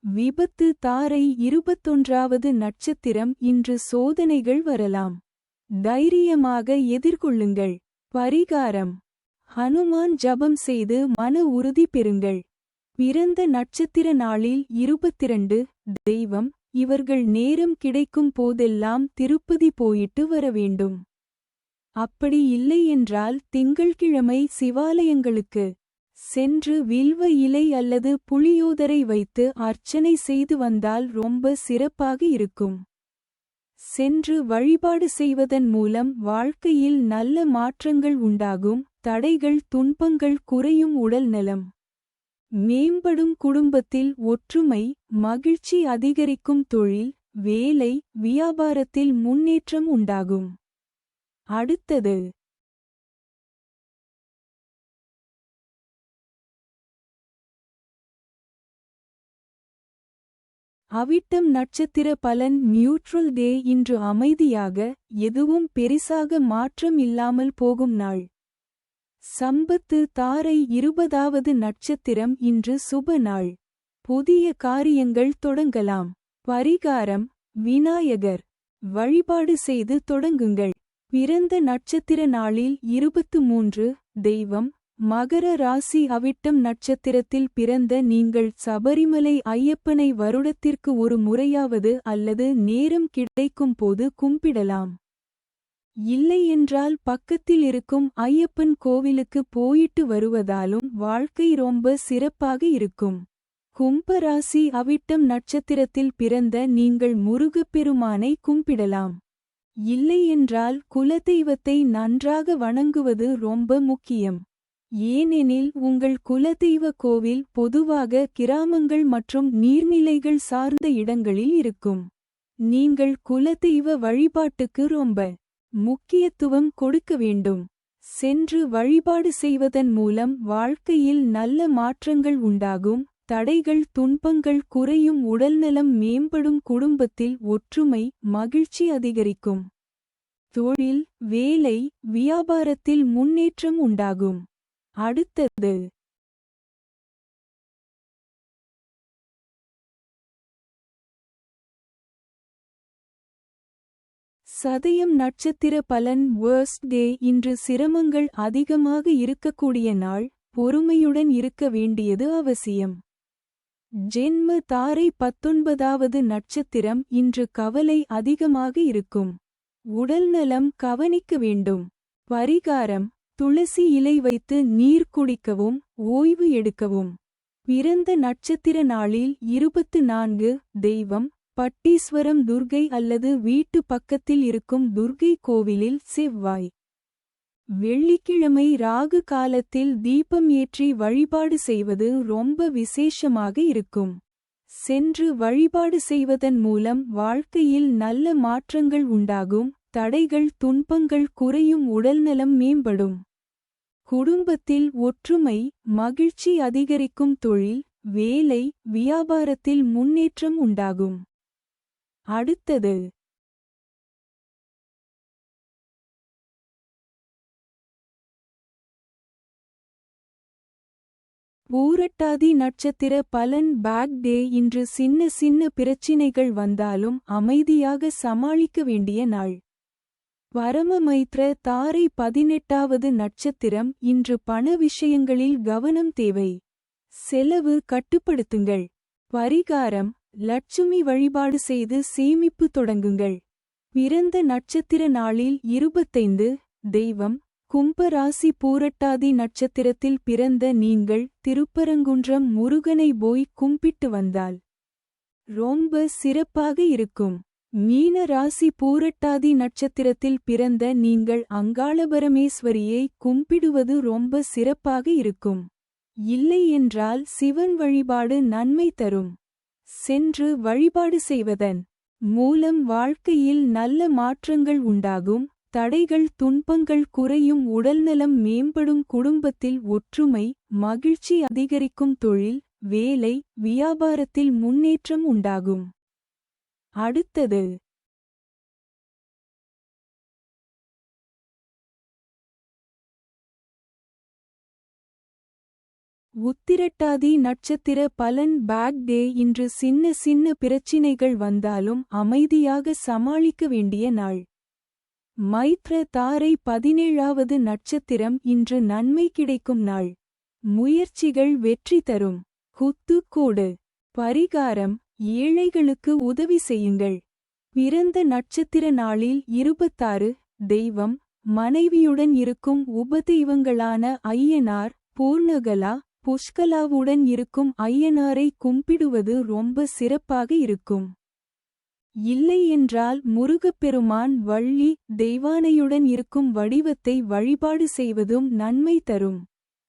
விபத்து. தாரை 21வது நட்சத்திரம். இன்று சோதனைகள் வரலாம். தைரியமாக எதிர்கொள்ளுங்கள். பரிகாரம். ஹனுமான் ஜபம் செய்து மன உறுதி பெறுங்கள். பிறந்த நட்சத்திர நாளில் 22. தெய்வம். இவர்கள் நேரம் கிடைக்கும் போதெல்லாம் திருப்பதி போயிட்டு வர வேண்டும். அப்படி இல்லை என்றால் திங்கள்கிழமை சிவாலயங்களுக்கு சென்று வில்வ இலை அல்லது புளியோதரை வைத்து அர்ச்சனை செய்து வந்தால் ரொம்ப சிறப்பாக இருக்கும். சென்று வழிபாடு செய்வதன் மூலம் வாழ்க்கையில் நல்ல மாற்றங்கள் உண்டாகும். தடைகள் துன்பங்கள் குறையும். உடல் நலம் மேம்படும். குடும்பத்தில் ஒற்றுமை மகிழ்ச்சி அதிகரிக்கும். தொழில் வேலை வியாபாரத்தில் முன்னேற்றம் உண்டாகும். அடுத்தது அவிட்டம் நட்சத்திர பலன். நியூட்ரல் டே. இன்று அமைதியாக எதுவும் பெரிசாக மாற்றம் இல்லாமல் போகும் நாள். சம்பத்து. தாரை 20வது நட்சத்திரம். இன்று சுப நாள். புதிய காரியங்கள் தொடங்கலாம். பரிகாரம். விநாயகர் வழிபாடு செய்து தொடங்குங்கள். பிறந்த நட்சத்திர நாளில் 23. தெய்வம். மகர ராசி. அவிட்டம் நட்சத்திரத்தில் பிறந்த நீங்கள் சபரிமலை ஐயப்பனை வருடத்திற்கு ஒரு முறையாவது அல்லது நேரம் கிடைக்கும் போது கும்பிடலாம். இல்லை என்றால் பக்கத்தில் இருக்கும் ஐயப்பன் கோவிலுக்கு போயிட்டு வருவதாலும் வாழ்க்கை ரொம்ப சிறப்பாக இருக்கும். கும்பராசி. அவிட்டம் நட்சத்திரத்தில் பிறந்த நீங்கள் முருகப்பெருமானை கும்பிடலாம். இல்லை என்றால் குலதெய்வத்தை நன்றாக வணங்குவது ரொம்ப முக்கியம். ஏனெனில் உங்கள் குலதெய்வ கோவில் பொதுவாக கிராமங்கள் மற்றும் நீர்நிலைகள் சார்ந்த இடங்களில் இருக்கும். நீங்கள் குலதெய்வ வழிபாட்டுக்கு ரொம்ப முக்கியத்துவம் கொடுக்க வேண்டும். சென்று வழிபாடு செய்வதன் மூலம் வாழ்க்கையில் நல்ல மாற்றங்கள் உண்டாகும். தடைகள் துன்பங்கள் குறையும். உடல்நலம் மேம்படும். குடும்பத்தில் ஒற்றுமை மகிழ்ச்சி அதிகரிக்கும். தொழில் வேலை வியாபாரத்தில் முன்னேற்றம் உண்டாகும். அடுத்தது சதயம் நட்சத்திர பலன். வேர்ஸ்ட் டே. இன்று சிரமங்கள் அதிகமாக இருக்கக்கூடிய நாள். பொறுமையுடன் இருக்க வேண்டியது அவசியம். ஜென்ம. தாரை 19வது நட்சத்திரம். இன்று கவலை அதிகமாக இருக்கும். உடல்நலம் கவனிக்க வேண்டும். பரிகாரம். துளசி இலை வைத்து நீர் குடிக்கவும் ஓய்வு எடுக்கவும். பிறந்த நட்சத்திர நாளில் 24. தெய்வம். பட்டீஸ்வரம். துர்கை அல்லது வீட்டு பக்கத்தில் இருக்கும் துர்கை கோவிலில் செவ்வாய் வெள்ளிக்கிழமை ராகு காலத்தில் தீபம் ஏற்றி வழிபாடு செய்வது ரொம்ப விசேஷமாக இருக்கும். சென்று வழிபாடு செய்வதன் மூலம் வாழ்க்கையில் நல்ல மாற்றங்கள் உண்டாகும். தடைகள் துன்பங்கள் குறையும். உடல்நலம் மேம்படும். குடும்பத்தில் ஒற்றுமை மகிழ்ச்சி அதிகரிக்கும். தொழில் வேலை வியாபாரத்தில் முன்னேற்றம் உண்டாகும். அடுத்தது பூரட்டாதி நட்சத்திர பலன். Bad day. இன்று சின்ன சின்ன பிரச்சினைகள் வந்தாலும் அமைதியாக சமாளிக்க வேண்டிய நாள். பரமமைத்ர. தாரை 18வது நட்சத்திரம். இன்று பண விஷயங்களில் கவனம் தேவை. செலவு கட்டுப்படுத்துங்கள். பரிகாரம். லட்சுமி வழிபாடு செய்து சேமிப்பு தொடங்குங்கள். பிறந்த நட்சத்திர நாளில் 25. தெய்வம். கும்பராசி. பூரட்டாதி நட்சத்திரத்தில் பிறந்த நீங்கள் திருப்பரங்குன்றம் முருகனை போய் கும்பிட்டு வந்தால் ரொம்ப சிறப்பாக இருக்கும். மீன ராசி. பூரட்டாதி நட்சத்திரத்தில் பிறந்த நீங்கள் அங்காளபரமேஸ்வரியை கும்பிடுவது ரொம்ப சிறப்பாக இருக்கும். இல்லை என்றால் சிவன் வழிபாடு நன்மை தரும். சென்று வழிபாடு செய்வதன் மூலம் வாழ்க்கையில் நல்ல மாற்றங்கள் உண்டாகும், தடைகள் துன்பங்கள் குறையும், உடல்நலம் மேம்படும், குடும்பத்தில் ஒற்றுமை மகிழ்ச்சி அதிகரிக்கும், தொழில் வேலை வியாபாரத்தில் முன்னேற்றம் உண்டாகும். அடுத்தது உத்திரட்டாதி நட்சத்திர பலன். Bad day. இன்று சின்ன சின்ன பிரச்சினைகள் வந்தாலும் அமைதியாக சமாளிக்க வேண்டிய நாள். மைத்ர தாரை 17வது நட்சத்திரம். இன்று நன்மை கிடைக்கும் நாள். முயற்சிகள் வெற்றி தரும். குத்து கோடு. பரிகாரம்: ஏழைகளுக்கு உதவி செய்யுங்கள். பிறந்த நட்சத்திர நாளில் 26. தெய்வம்: மனைவியுடன் இருக்கும் உபதெய்வங்களான ஐயனார், பூர்ணகலா, புஷ்கலாவுடன் இருக்கும் ஐயனாரை கும்பிடுவது ரொம்ப சிறப்பாக இருக்கும். இல்லை என்றால் முருகப்பெருமான், வள்ளி தெய்வானையுடன் இருக்கும் வடிவத்தை வழிபாடு செய்வதும் நன்மை தரும்.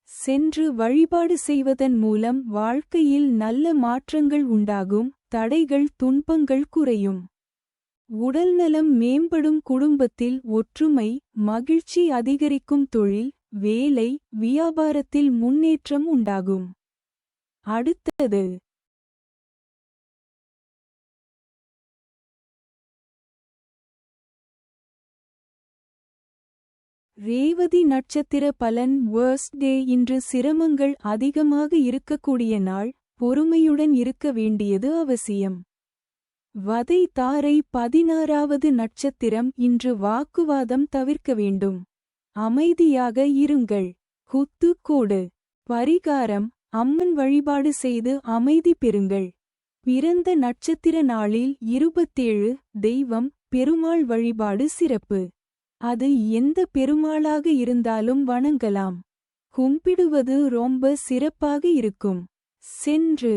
சென்று வழிபாடு செய்வதன் மூலம் வாழ்க்கையில் நல்ல மாற்றங்கள் உண்டாகும், தடைகள் துன்பங்கள் குறையும், உடல்நலம் மேம்படும், குடும்பத்தில் ஒற்றுமை மகிழ்ச்சி அதிகரிக்கும், தொழில் வேலை வியாபாரத்தில் முன்னேற்றம் உண்டாகும். அடுத்தது ரேவதி நட்சத்திர பலன். வேர்ஸ்ட் டே. இன்று சிரமங்கள் அதிகமாக இருக்கக்கூடிய நாள், பொறுமையுடன் இருக்க வேண்டியது அவசியம். வதை தாரை 16வது நட்சத்திரம். இன்று வாக்குவாதம் தவிர்க்க வேண்டும். அமைதியாக இருங்கள். குத்து கோடு. பரிகாரம்: அம்மன் வழிபாடு செய்து அமைதி பெறுங்கள். பிறந்த நட்சத்திர நாளில் 27. தெய்வம்: பெருமாள் வழிபாடு சிறப்பு. அது எந்த பெருமாளாக இருந்தாலும் வணங்கலாம். கும்பிடுவது ரொம்ப சிறப்பாக இருக்கும். சென்று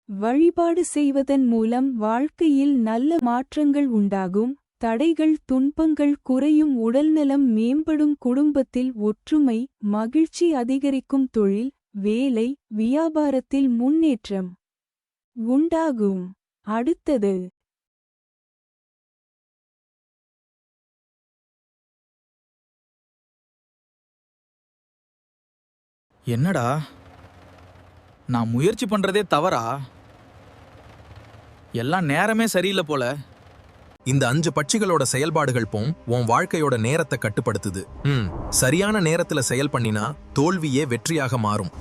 வழிபாடு செய்வதன் மூலம் வாழ்க்கையில் நல்ல மாற்றங்கள் உண்டாகும், தடைகள் துன்பங்கள் குறையும், உடல்நலம் மேம்படும், குடும்பத்தில் ஒற்றுமை மகிழ்ச்சி அதிகரிக்கும், தொழில் வேலை வியாபாரத்தில் முன்னேற்றம் உண்டாகும். அடுத்தது என்னடா, நான் முயற்சி பண்றதே தவறா? எல்லாம் நேரமே சரியில்லை போல. இந்த 5 பட்சிகளோட செயல்பாடுகள் போம் உன் வாழ்க்கையோட நேரத்தை கட்டுப்படுத்துது. சரியான நேரத்துல செயல் பண்ணினா தோல்வியே வெற்றியாக மாறும்.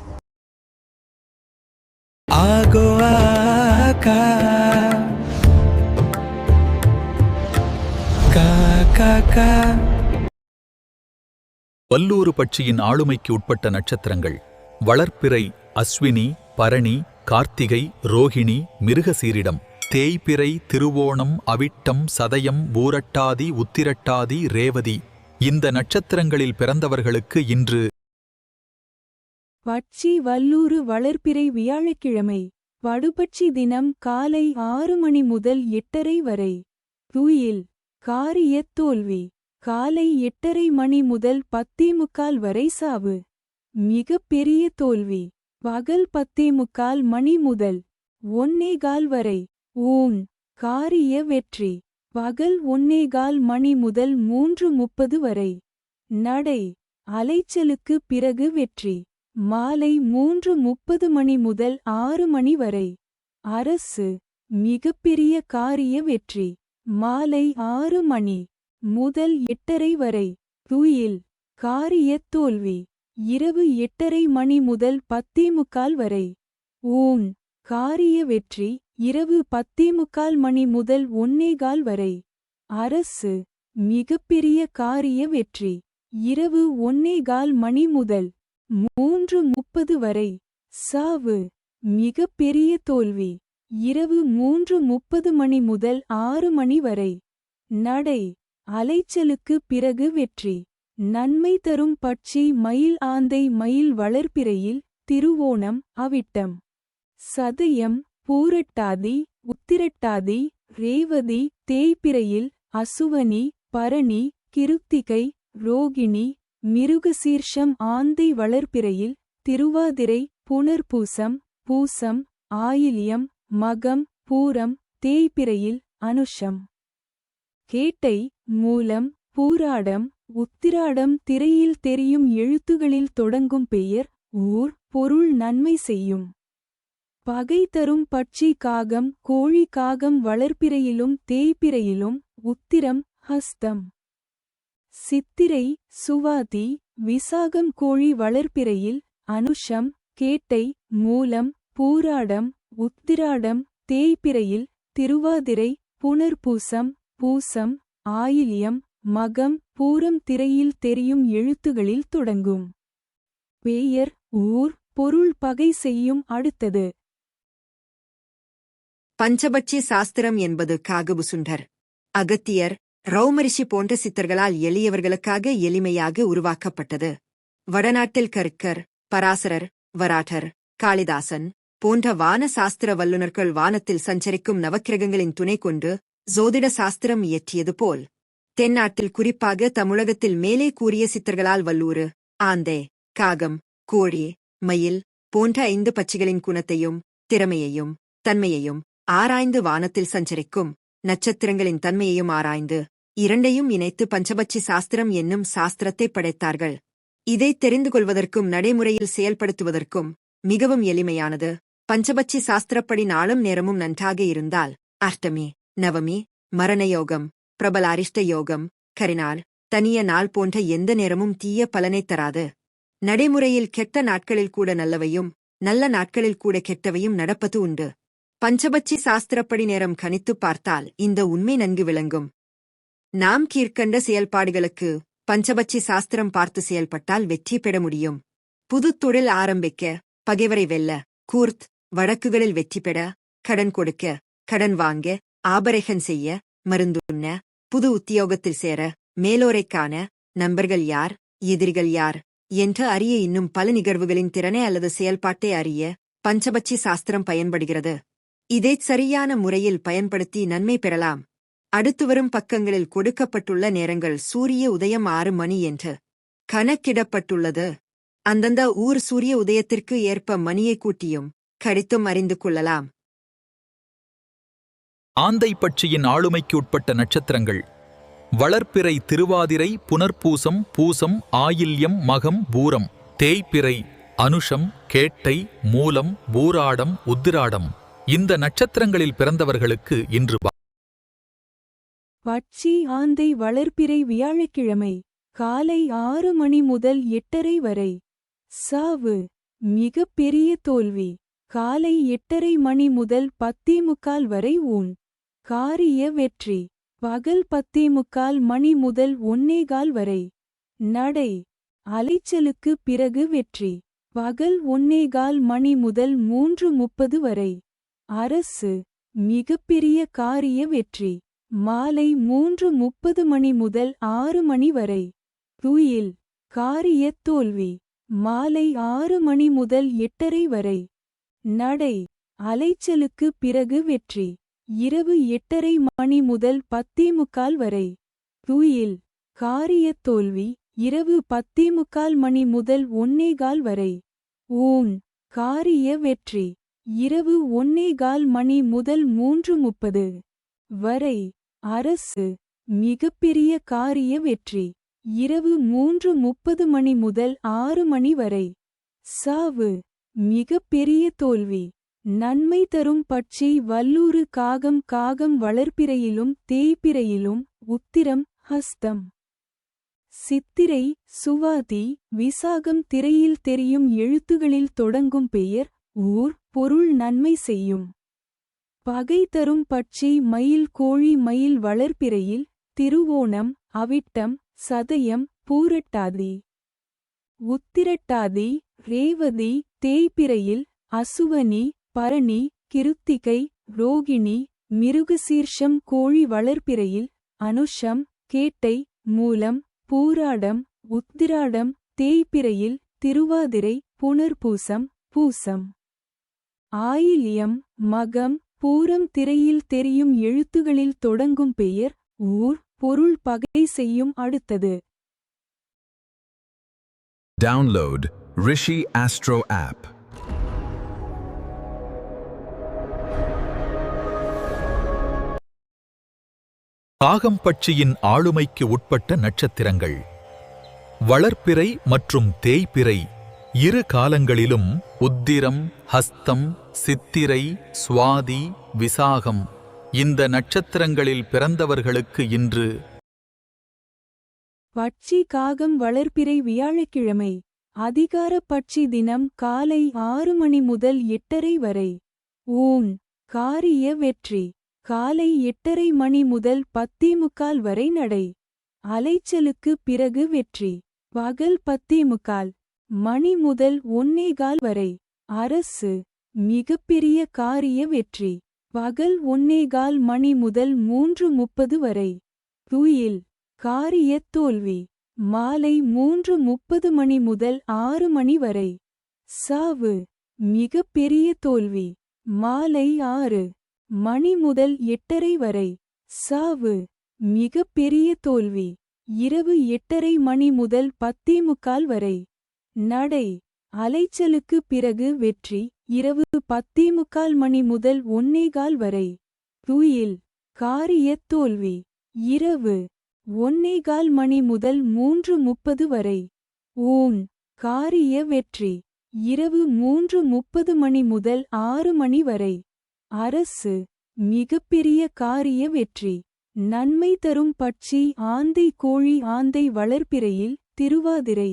வல்லூறு பட்சியின் ஆளுமைக்கு உட்பட்ட நட்சத்திரங்கள்: வளர்ப்பிறை, அஸ்வினி, பரணி, கார்த்திகை, ரோகிணி, மிருகசீரிடம். தேய்பிறை, திருவோணம், அவிட்டம், சதயம், பூரட்டாதி, உத்திரட்டாதி, ரேவதி. இந்த நட்சத்திரங்களில் பிறந்தவர்களுக்கு இன்று பட்சி வல்லூறு வளர்ப்பிறை வியாழக்கிழமை. படுபட்சி தினம் காலை 6 மணி முதல் 8:30 வரை. துயில் காரியத் தோல்வி. காலை 8:30 மணி முதல் 10:45 வரை. சாவு மிக பெரிய தோல்வி. பகல் 10:45 மணி முதல் 1:15 வரை. ஊன் காரிய வெற்றி. பகல் 1:15 மணி முதல் 3:30 வரை. நடை அலைச்சலுக்கு பிறகு வெற்றி. மாலை 3:30 மணி முதல் 6 மணி வரை. அரசு மிகப்பெரிய காரிய வெற்றி. மாலை 6 மணி முதல் 8:30 வரை. துயில் காரியத் தோல்வி. இரவு 8:30 மணி முதல் 10:45 வரை. ஊன் காரிய வெற்றி. இரவு 10:45 மணி முதல் 1:15 வரை. அரசு மிகப்பெரிய காரிய வெற்றி. இரவு 1:15 மணி முதல் 3:30 வரை. சாவு மிகப்பெரிய தோல்வி. இரவு 3:30 மணி முதல் 6 மணி வரை. நடை அலைச்சலுக்கு பிறகு வெற்றி. நன்மை தரும் பட்சி மயில் ஆந்தை. மயில் வளர்ப்பிறையில் திருவோணம், அவிட்டம், சதயம், பூரட்டாதி, உத்திரட்டாதி, ரேவதி. தேய்பிறையில் அசுவனி, பரணி, கிருத்திகை, ரோகிணி, மிருகசீர்ஷம். ஆந்தை வளர்ப்பிறையில் திருவாதிரை, புனர்பூசம், பூசம், ஆயில்யம், மகம், பூரம் தேய்பிறையில் அனுஷம். கேட்டை மூலம் பூராடம் உத்திராடம் திரையில் தெரியும் எழுத்துகளில் தொடங்கும் பெயர் ஊர் பொருள் நன்மை செய்யும். பகை தரும் பட்சி காகம் கோழி காகம் வளர்ப்பிறையிலும் தேய்பிறையிலும் உத்திரம் ஹஸ்தம். சித்திரை சுவாதி விசாகம் கோழி வளர்ப்பிறையில் அனுஷம் கேட்டை மூலம் பூராடம் உத்திராடம் தேய்பிறையில் திருவாதிரை புனர்பூசம் பூசம் ஆயில்யம் மகம் பூரம் திரையில் தெரியும் எழுத்துகளில் தொடங்கும் பெயர் ஊர் பொருள் பகை செய்யும். அடுத்தது பஞ்சபட்சி சாஸ்திரம் என்பது காகபுசுண்டர், அகத்தியர், ரௌமரிஷி போன்ற சித்தர்களால் எளியவர்களுக்காக எளிமையாக உருவாக்கப்பட்டது. வடநாட்டில் கர்க்கர், பராசரர், வராட்டர், காளிதாசன் போன்ற வான சாஸ்திர வல்லுநர்கள் வானத்தில் சஞ்சரிக்கும் நவக்கிரகங்களின் துணை கொண்டு ஜோதிட சாஸ்திரம் இயற்றியது போல், தென்னாட்டில் குறிப்பாக தமிழகத்தில் மேலே கூறிய சித்தர்களால் வல்லூறு, ஆந்தே, காகம், கோழி, மயில் போன்ற 5 பட்சிகளின் குணத்தையும் திறமையையும் தன்மையையும் ஆராய்ந்து வானத்தில் சஞ்சரிக்கும் நட்சத்திரங்களின் தன்மையையும் ஆராய்ந்து இரண்டையும் இணைத்து பஞ்சபட்சி சாஸ்திரம் என்னும் சாஸ்திரத்தை படைத்தார்கள். இதை தெரிந்து கொள்வதற்கும் நடைமுறையில் செயல்படுத்துவதற்கும் மிகவும் எளிமையானது. பஞ்சபட்சி சாஸ்திரப்படி நாளும் நேரமும் நன்றாக இருந்தால் அஷ்டமி, நவமி, மரணயோகம், பிரபல அரிஷ்ட யோகம், கரிநாள், தனிய நாள் போன்ற எந்த நேரமும் தீய பலனைத் தராது. நடைமுறையில் கெட்ட நாட்களில் கூட நல்லவையும் நல்ல நாட்களில் கூட கெட்டவையும் நடப்பது உண்டு. பஞ்சபட்சி சாஸ்திரப்படி நேரம் கணித்துப் பார்த்தால் இந்த உண்மை நன்கு விளங்கும். நாம் கீழ்க்கண்ட செயல்பாடுகளுக்கு பஞ்சபட்சி சாஸ்திரம் பார்த்து செயல்பட்டால் வெற்றி பெற முடியும். புது தொழில் ஆரம்பிக்க, பகைவரை வெல்ல, கூர்த் வழக்குகளில் வெற்றி பெற, கடன் கொடுக்க, கடன் வாங்க, ஆபரேஷன் செய்ய, மருந்துண்ண, புது உத்தியோகத்தில் சேர, மேலோரைக் காண, நண்பர்கள் யார், எதிரிகள் யார் என்று அறிய இன்னும் பல நிகழ்வுகளின் திறனை அல்லது செயல்பாட்டை அறிய பஞ்சபட்சி சாஸ்திரம் பயன்படுகிறது. இதைச் சரியான முறையில் பயன்படுத்தி நன்மை பெறலாம். அடுத்து வரும் பக்கங்களில் கொடுக்கப்பட்டுள்ள நேரங்கள் சூரிய உதயம் 6 மணி என்று கணக்கிடப்பட்டுள்ளது. அந்தந்த ஊர் சூரிய உதயத்திற்கு ஏற்ப மணியை கூட்டியும் கழித்தும் அறிந்து கொள்ளலாம். ஆந்தை பட்சியின் ஆளுமைக்கு உட்பட்ட நட்சத்திரங்கள்: வளர்ப்பிறை திருவாதிரை புனர்பூசம் பூசம் ஆயில்யம் மகம் பூரம். தேய்பிறை அனுஷம் கேட்டை மூலம் பூராடம் உத்திராடம். இந்த நட்சத்திரங்களில் பிறந்தவர்களுக்கு இன்று பட்சி ஆந்தை வளர்ப்பிறை வியாழக்கிழமை காலை 6 மணி முதல் 8:30 வரை. சாவு மிக பெரிய தோல்வி காலை 8:30 மணி முதல் 10:45 வரை. ஊன் காரிய வெற்றி பகல் 10:45 மணி முதல் 1:15 வரை. நடை அலைச்சலுக்கு பிறகு வெற்றி பகல் 1:15 மணி முதல் 3:30 வரை. அரசு மிகப்பெரிய காரிய வெற்றி மாலை 3:30 மணி முதல் 6 மணி வரை. துயில் காரிய தோல்வி மாலை 6 மணி முதல் 8:30 வரை. நடை அலைச்சலுக்கு பிறகு வெற்றி இரவு 8:30 மணி முதல் 10:45 வரை. துயில் காரிய தோல்வி இரவு 10:45 மணி முதல் 1:15 வரை. ஊன் காரிய வெற்றி இரவு 1:15 மணி முதல் 3:30 வரை. அரசு மிகப்பெரிய காரிய வெற்றி இரவு 3:30 மணி முதல் 6 மணி வரை. சாவு மிகப்பெரிய தோல்வி நன்மை தரும் பட்சி வல்லூறு காகம் காகம் வளர்ப்பிறையிலும் தேய்பிறையிலும் உத்திரம் ஹஸ்தம். சித்திரை சுவாதி விசாகம் திரையில் தெரியும் எழுத்துகளில் தொடங்கும் பெயர் ஊர் பொருள் நன்மை செய்யும். பகை தரும் பட்சி மயில் கோழி மயில் வளர்ப்பிறையில் திருவோணம் அவிட்டம் சதயம் பூரட்டாதி. உத்திரட்டாதி ரேவதி தேய்பிறையில் அசுவனி பரணி கிருத்திகை ரோகிணி மிருகசீர்ஷம் கோழி வளர்ப்பிறையில் அனுஷம் கேட்டை மூலம் பூராடம் உத்திராடம் தேய்பிறையில் திருவாதிரை புனர்பூசம் பூசம் ஆயில்யம் மகம் பூரம் திரையில் தெரியும் எழுத்துகளில் தொடங்கும் பெயர் ஊர் பொருள் பகை செய்யும். அடுத்தது Download Rishi Astro app. காகம் பட்சியின் ஆளுமைக்கு உட்பட்ட நட்சத்திரங்கள். வளர்ப்பிறை மற்றும் தேய்பிறை இரு காலங்களிலும் உத்திரம், ஹஸ்தம், சித்திரை, சுவாதி, விசாகம் இந்த நட்சத்திரங்களில் பிறந்தவர்களுக்கு இன்று பட்சி காகம் வளர்ப்பிறை வியாழக்கிழமை. அதிகார பட்சி தினம் காலை 6 மணி முதல் 8:30 வரை. ஊன் காரிய வெற்றி. காலை 8:30 மணி முதல் 10:45 வரை நடை. அலைச்சலுக்கு பிறகு வெற்றி. பகல் 10:45 மணி முதல் 1:15 வரை. அரசு மிகப்பெரிய காரிய வெற்றி. பகல் 1:15 மணி முதல் 3:30 வரை. துயில் காரிய தோல்வி. மாலை 3:30 மணி முதல் 6 மணி வரை. சாவு மிகப்பெரிய தோல்வி. மாலை 6 மணி முதல் 8:30 வரை. சாவு மிகப்பெரிய தோல்வி. இரவு 8:30 மணி முதல் 10:45 வரை. நடை அலைச்சலுக்கு பிறகு வெற்றி. இரவு 10:45 மணி முதல் 1:15 வரை. துயில் காரிய தோல்வி. இரவு 1:15 மணி முதல் 3:30 வரை. ஊன் காரிய வெற்றி. இரவு 3:30 மணி முதல் 6 மணி வரை. அரசு மிகப்பெரிய காரிய வெற்றி. நன்மை தரும் பட்சி ஆந்தை கோழி ஆந்தை வளர்ப்பிறையில் திருவாதிரை.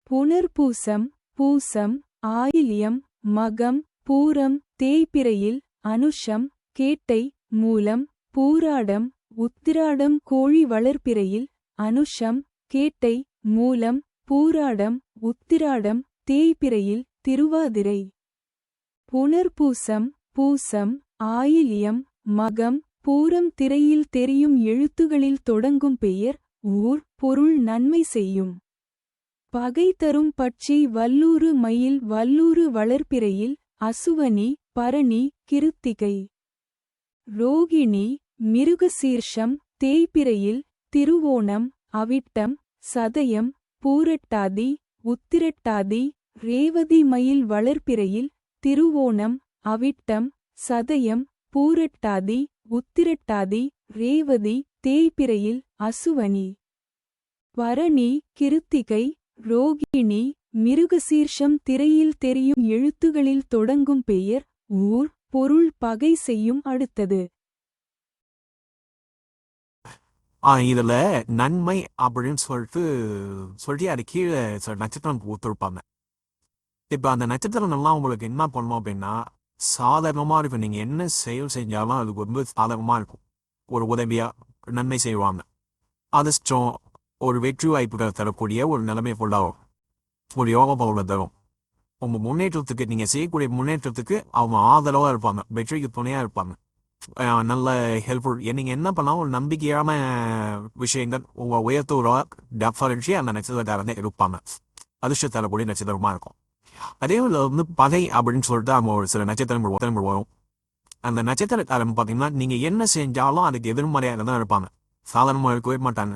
புனர்பூசம், பூசம், ஆயில்யம், மகம், பூரம் தேய்பிறையில் அனுஷம், கேட்டை, மூலம், பூராடம், உத்திராடம் கோழி வளர்ப்பிறையில் அனுஷம், கேட்டை, மூலம், பூராடம், உத்திராடம் தேய்பிறையில் திருவாதிரை. புனர்பூசம், பூசம், ஆயில்யம், மகம், பூரம் திரையில் தெரியும் எழுத்துகளில் தொடங்கும் பெயர் ஊர் பொருள் நன்மை செய்யும். பகை தரும் பட்சி வல்லூறு மயில் வல்லூறு வளர்ப்பிறையில் அசுவனி, பரணி, கிருத்திகை. ரோகிணி மிருகசீர்ஷம் தேய்பிறையில் திருவோணம், அவிட்டம், சதயம், பூரட்டாதி, உத்திரட்டாதி, ரேவதி மயில் வளர்ப்பிறையில் திருவோணம், அவிட்டம், சதயம், பூரட்டாதி, உத்திரட்டாதி, ரேவதி தேய்பிறையில் அசுவனி. பரணி, கிருத்திகை, ரோகிணி, மிருகசீர்ஷம் திரையில் தெரியும் எழுத்துகளில் தொடங்கும் பெயர் ஊர் பொருள் பகை செய்யும். அடுத்தது இதுல நன்மை அப்படின்னு சொல்லிட்டு அது கீழே சில நட்சத்திரம் கொடுத்துருப்பாங்க. இப்ப அந்த நட்சத்திரம் எல்லாம் உங்களுக்கு என்ன பண்ணணும் அப்படின்னா சாதாரணமா இருக்கும். நீங்க என்ன செயல் செஞ்சாலும் அதுக்கு ரொம்ப சாதகமா இருக்கும். ஒரு உதவியா நன்மை செய்வாங்க. அதிர்ஷ்டம் ஒரு வெற்றி வாய்ப்புகள் தரக்கூடிய ஒரு நிலைமை ஃபுல்லாகும். ஒரு யோகா பவனில் தரும். உங்க முன்னேற்றத்துக்கு நீங்க செய்யக்கூடிய முன்னேற்றத்துக்கு அவங்க ஆதரவா இருப்பாங்க. வெற்றிக்கு துணையா இருப்பாங்க. நல்ல ஹெல்ப்ஃபுல். நீங்க என்ன பண்ணாலும் ஒரு நம்பிக்கையான விஷயங்கள் உங்க உயர்த்தூரா டெஃபரன்ஸி அந்த நட்சத்திரத்தை இருப்பாங்க. அதிர்ஷ்டம் தரக்கூடிய நட்சத்திரமா இருக்கும். அதே பகை அப்படின்னு சொல்லிட்டு அவங்க ஒரு சில நட்சத்திரம் வரும். அந்த நட்சத்திரக்காரன் பார்த்தீங்கன்னா நீங்க என்ன செஞ்சாலும் அதுக்கு எதிர்மறையாக தான் இருப்பாங்க. சாதாரணமாக இருக்கவே மாட்டாங்க.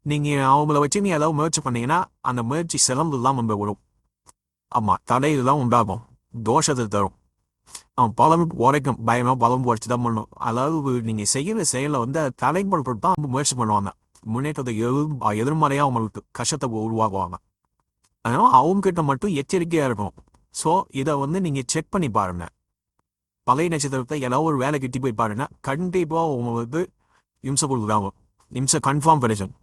நீங்க அவங்கள வச்சு நீ ஏதாவது முயற்சி பண்ணீங்கன்னா அந்த முயற்சி சிறந்துதான் வந்து வரும். ஆமா, தடையெல்லாம் உண்டாகும். தோஷத்தை தரும். அவன் பலம் உரைக்கும். பயமா பலம் உரைச்சு தான் பண்ணணும். அதாவது நீங்க செய்யற செயலை தடைப்படுத்தா அவங்க முயற்சி பண்ணுவாங்க. முன்னேற்றத்தை எதிர்மறையா அவங்களுக்கு கஷ்டத்தை உருவாக்குவாங்க. அதனால அவங்க கிட்ட மட்டும் எச்சரிக்கையா இருக்கும். ஸோ இதை நீங்க செக் பண்ணி பாருங்க. பழைய நட்சத்திரத்தை ஏதாவது ஒரு வேலை கிட்டி போய் பாருங்க. கண்டிப்பா உங்களுக்கு இம்சை கொடுக்குறாங்க. இம்சை கன்ஃபார்ம் கிடைக்கும்.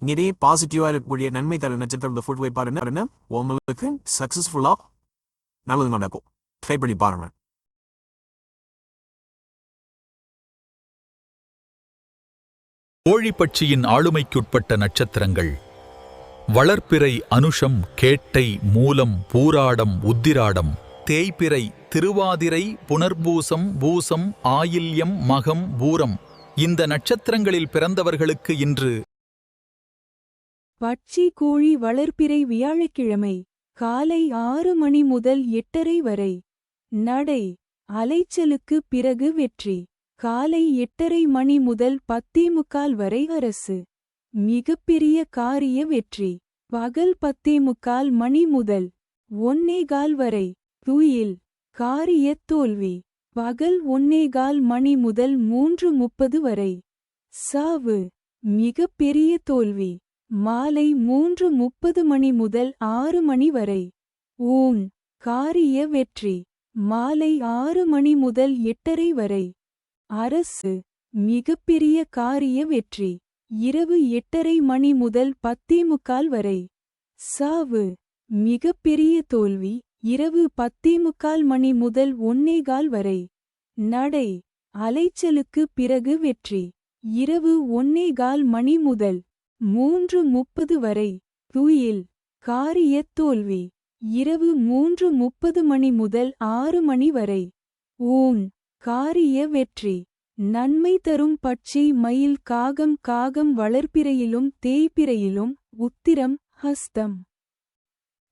இங்கே பாசிட்டிவா இருக்கக்கூடிய நன்மை தர நட்சத்திரத்தை ஃபுட் போய் பாருங்க. உங்களுக்கு சக்சஸ்ஃபுல்லா நல்லது நடக்கும். ட்ரை பண்ணி பாருங்க. கோழிப்பட்சியின் ஆளுமைக்குட்பட்ட நட்சத்திரங்கள். வளர்ப்பிறை அனுஷம், கேட்டை, மூலம், பூராடம், உத்திராடம். தேய்பிறை திருவாதிரை, புனர்பூசம், பூசம், ஆயில்யம், மகம், பூரம் இந்த நட்சத்திரங்களில் பிறந்தவர்களுக்கு இன்று பட்சி கோழி வளர்ப்பிறை வியாழக்கிழமை காலை 6 மணி முதல் 8:30 வரை. நடை அலைச்சலுக்கு பிறகு வெற்றி. காலை 8:30 மணி முதல் 10:45 வரை. அரசு மிகப்பெரிய காரிய வெற்றி. பகல் 10:45 மணி முதல் 1:15 வரை. துயில் காரிய தோல்வி. பகல் 1:15 மணி முதல் 3:30 வரை. சாவு மிக பெரிய தோல்வி. மாலை 3:30 மணி முதல் 6 மணி வரை. ஊன் காரிய வெற்றி. மாலை 6 மணி முதல் 8:30 வரை. அரசு மிகப்பெரிய காரிய வெற்றி. இரவு 8:30 மணி முதல் 10:45 வரை. சாவு மிகப்பெரிய தோல்வி. இரவு 10:45 மணி முதல் 1:15 வரை. நடை அலைச்சலுக்கு பிறகு வெற்றி. இரவு 1:15 மணி முதல் 3:30 வரை. துயில் காரிய தோல்வி. இரவு 3:30 மணி முதல் 6 மணி வரை. ஊன் காரிய வெற்றி. நன்மை தரும் பட்சி மயில் காகம். காகம் வளர்ப்பிறையிலும் தேய்பிறையிலும். உத்திரம் ஹஸ்தம்.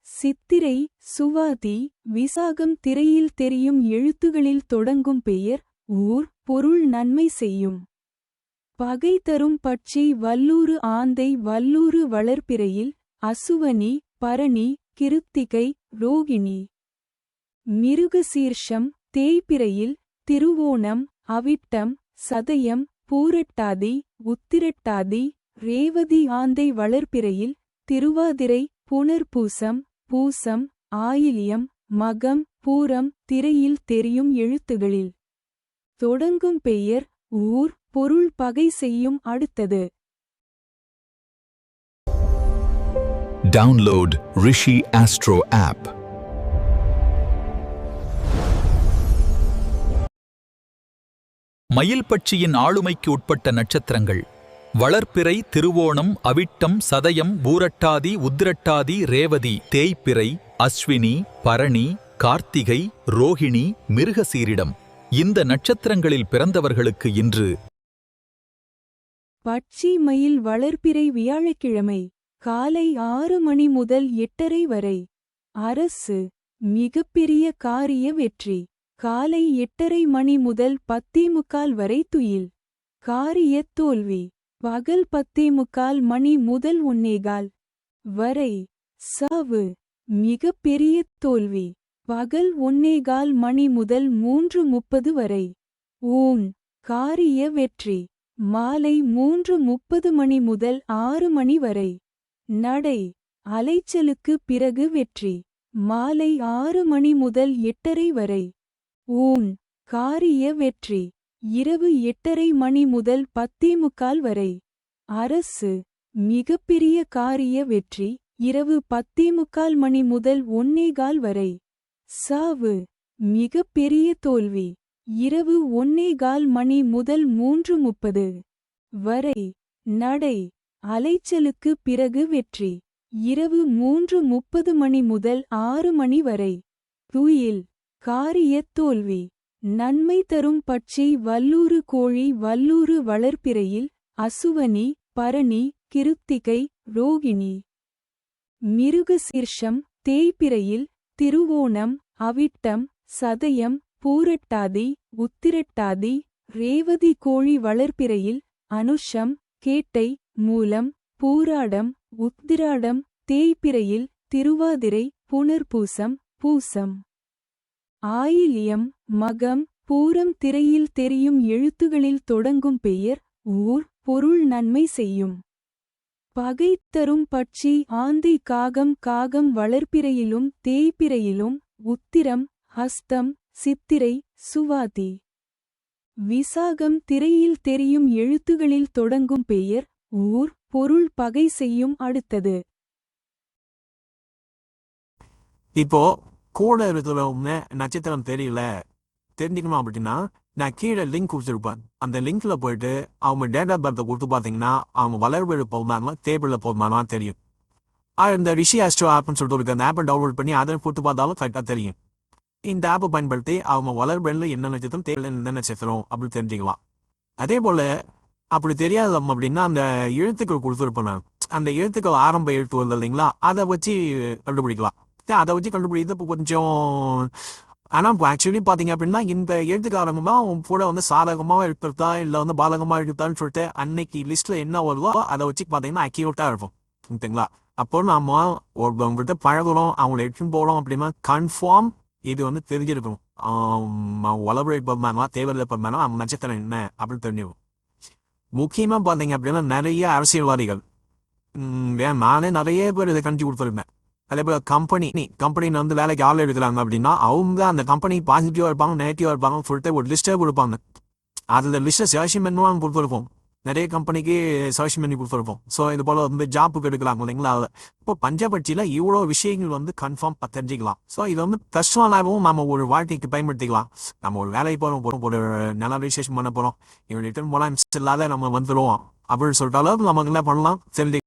சித்திரை சுவாதி விசாகம் திரையில் தெரியும் எழுத்துகளில் தொடங்கும் பெயர் ஊர் பொருள் நன்மை செய்யும். பகை தரும் பட்சி வல்லூறு ஆந்தை. வல்லூறு வளர்ப்பிறையில் அசுவனி பரணி கிருத்திகை ரோகிணி. மிருகசீர்ஷம் தேய்பிறையில் திருவோணம் அவிட்டம் சதயம் பூரட்டாதி உத்திரட்டாதி ரேவதி. ஆந்தை வளர்ப்பிறையில் திருவாதிரை புனர்பூசம் பூசம் ஆயில்யம் மகம் பூரம். திரையில் தெரியும் எழுத்துகளில் தொடங்கும் பெயர் ஊர் பொருள் பகை செய்யும். அடுத்தது Download Rishi Astro app. மயில் பட்சியின் ஆளுமைக்கு உட்பட்ட நட்சத்திரங்கள் வளர்ப்பிறை திருவோணம் அவிட்டம் சதயம் பூரட்டாதி உத்திரட்டாதி ரேவதி தேய்பிறை அஸ்வினி பரணி கார்த்திகை ரோகிணி மிருகசீரிடம். இந்த நட்சத்திரங்களில் பிறந்தவர்களுக்கு இன்று பட்சி மயில் வளர்ப்பிறை வியாழக்கிழமை காலை 6 மணி முதல் 8:30 வரை. அரசு மிகப்பெரிய காரிய வெற்றி. காலை 8:30 மணி முதல் 10:45 வரை. துயில் காரிய தோல்வி. பகல் 10:45 மணி முதல் 1:15 வரை. சாவு மிகப்பெரிய தோல்வி. பகல் 1:15 மணி முதல் 3:30 வரை. ஊன் காரிய வெற்றி. மாலை 3:30 மணி முதல் 6 மணி வரை. நடை அலைச்சலுக்கு பிறகு வெற்றி. மாலை 6 மணி முதல் 8:30 வரை. ஊன் காரிய வெற்றி. இரவு 8:30 மணி முதல் 10:45 வரை. அரசு மிகப்பெரிய காரிய வெற்றி. இரவு 10:45 மணி முதல் 1:15 வரை. சாவு மிகப்பெரிய தோல்வி. இரவு 1:15 மணி முதல் 3:30 வரை. நடை அலைச்சலுக்கு பிறகு வெற்றி. இரவு 3:30 மணி முதல் 6 மணி வரை. துயில் காரிய தோல்வி. நன்மை தரும் பட்சி வல்லூறு கோழி. வல்லூறு வளர்ப்பிறையில் அசுவனி பரணி கிருத்திகை ரோகிணி. மிருகசீர்ஷம் தேய்பிறையில் திருவோணம் அவிட்டம் சதயம் பூரட்டாதி உத்திரட்டாதி ரேவதி. கோழி வளர்ப்பிறையில் அனுஷம் கேட்டை மூலம் பூராடம் உத்திராடம். தேய்பிறையில் திருவாதிரை புனர்பூசம் பூசம் ஆயில்யம் மகம் பூரம். திரையில் தெரியும் எழுத்துகளில் தொடங்கும் பெயர் ஊர் பொருள் நன்மை செய்யும். பகை தரும் பட்சி ஆந்தை காகம். காகம் வளர்ப்பிறையிலும் தேய்பிறையிலும். உத்திரம் ஹஸ்தம் சித்திரை சுவாதி. விசாகம் திரையில் தெரியும் எழுத்துகளில் தொடங்கும் பெயர் ஊர் பொருள் பகை செய்யும். அடுத்தது இப்போ கூட இருக்கிற நட்சத்திரம் தெரியல தெரிஞ்சுக்கணும் அப்படின்னா நான் கீழே லிங்க் கொடுத்துருப்பேன். அந்த லிங்க்ல போயிட்டு அவங்க டேட் ஆஃப் பர்த்தை கொடுத்து பார்த்தீங்கன்னா அவங்க வளர்வெழு போகுமானா டேபிளில் போகுமானா தெரியும். இந்த ரிஷி ஆஸ்ட்ரோ ஆப்னு சொல்லிட்டு இருக்கு. அந்த ஆப்பை டவுன்லோட் பண்ணி அதை கொடுத்து பார்த்தாலும் கரெக்டாக தெரியும். இந்த ஆப்பை பயன்படுத்தி அவங்க வளர்வெளில் என்ன நட்சத்திரம் தேவையில்லை என்ன நட்சத்திரம் அப்படின்னு தெரிஞ்சுக்கலாம். அதே போல் அப்படி தெரியாது அப்படின்னா அந்த எழுத்துக்கள் கொடுத்துருப்பேன். அந்த எழுத்துக்கள் ஆரம்ப எழுத்து வருது இல்லைங்களா, அதை வச்சு கண்டுபிடிக்கலாம். அதை வச்சு கண்டுபிடிக்கிறது இப்போ கொஞ்சம். ஆனால் இப்போ ஆக்சுவலி பார்த்தீங்க அப்படின்னா இந்த எழுத்துக்கு ஆரம்பமாக அவங்க கூட சாதகமாக எடுத்துருத்தா இல்லை பாதகமாக எடுத்தான்னு சொல்லிட்டு அன்னைக்கு லிஸ்ட்டில் என்ன வருதோ அதை வச்சு பார்த்தீங்கன்னா அக்யூரேட்டாக இருக்கும். ஓகேங்களா? அப்போ நம்ம ஒருத்தவங்கள்ட்ட பழகுறோம் அவங்கள எடுத்துன்னு போகிறோம் அப்படின்னா கன்ஃபார்ம் இது தெரிஞ்சிருக்கணும். வளர்பிறை பர்மானா தேவையில்லை பர்மானா அவங்க நட்சத்திரம் என்ன அப்படின்னு தெரிஞ்சிருக்கும். முக்கியமாக பார்த்தீங்க அப்படின்னா நிறைய அரசியல்வாதிகள் நானே நிறைய பேர் இதை கண்டிச்சு கொடுத்துருப்பேன். அதே போல் கம்பெனியில் வந்து வேலைக்கு ஆள் எடுக்கிறாங்க அப்படின்னா அவங்க அந்த கம்பெனி பாசிட்டிவாக இருப்பாங்க நெகட்டிவாக இருப்பாங்க சொல்லிட்டு ஒரு லிஸ்ட்டே கொடுப்பாங்க. அதில் லிஸ்ட்டை சஜஷன் பண்ணுவாங்க கொடுத்துருப்போம். நிறைய கம்பெனிக்கு சஜஷன் பண்ணி கொடுத்துருப்போம். ஸோ இது போல் வந்து ஜாப்புக்கு எடுக்கலாம் இல்லைங்களா. இப்போ பஞ்சபட்சியில் இவ்வளோ விஷயங்கள் வந்து கன்ஃபார்ம் தெரிஞ்சிக்கலாம். ஸோ இது வந்து கஷ்டமாகவும் நம்ம ஒரு வாழ்க்கைக்கு பயன்படுத்திக்கலாம். நம்ம ஒரு வேலைக்கு போகிறோம் ஒரு நல்ல ரிஜிஸ்ட்ரேஷன் பண்ண போகிறோம், இவன் ரிட்டர்ன் போனால் இல்லாத நம்ம வந்துடுவோம் அப்படின்னு சொல்லிட்டாலும் நமக்கு என்ன பண்ணலாம் தெரிஞ்சு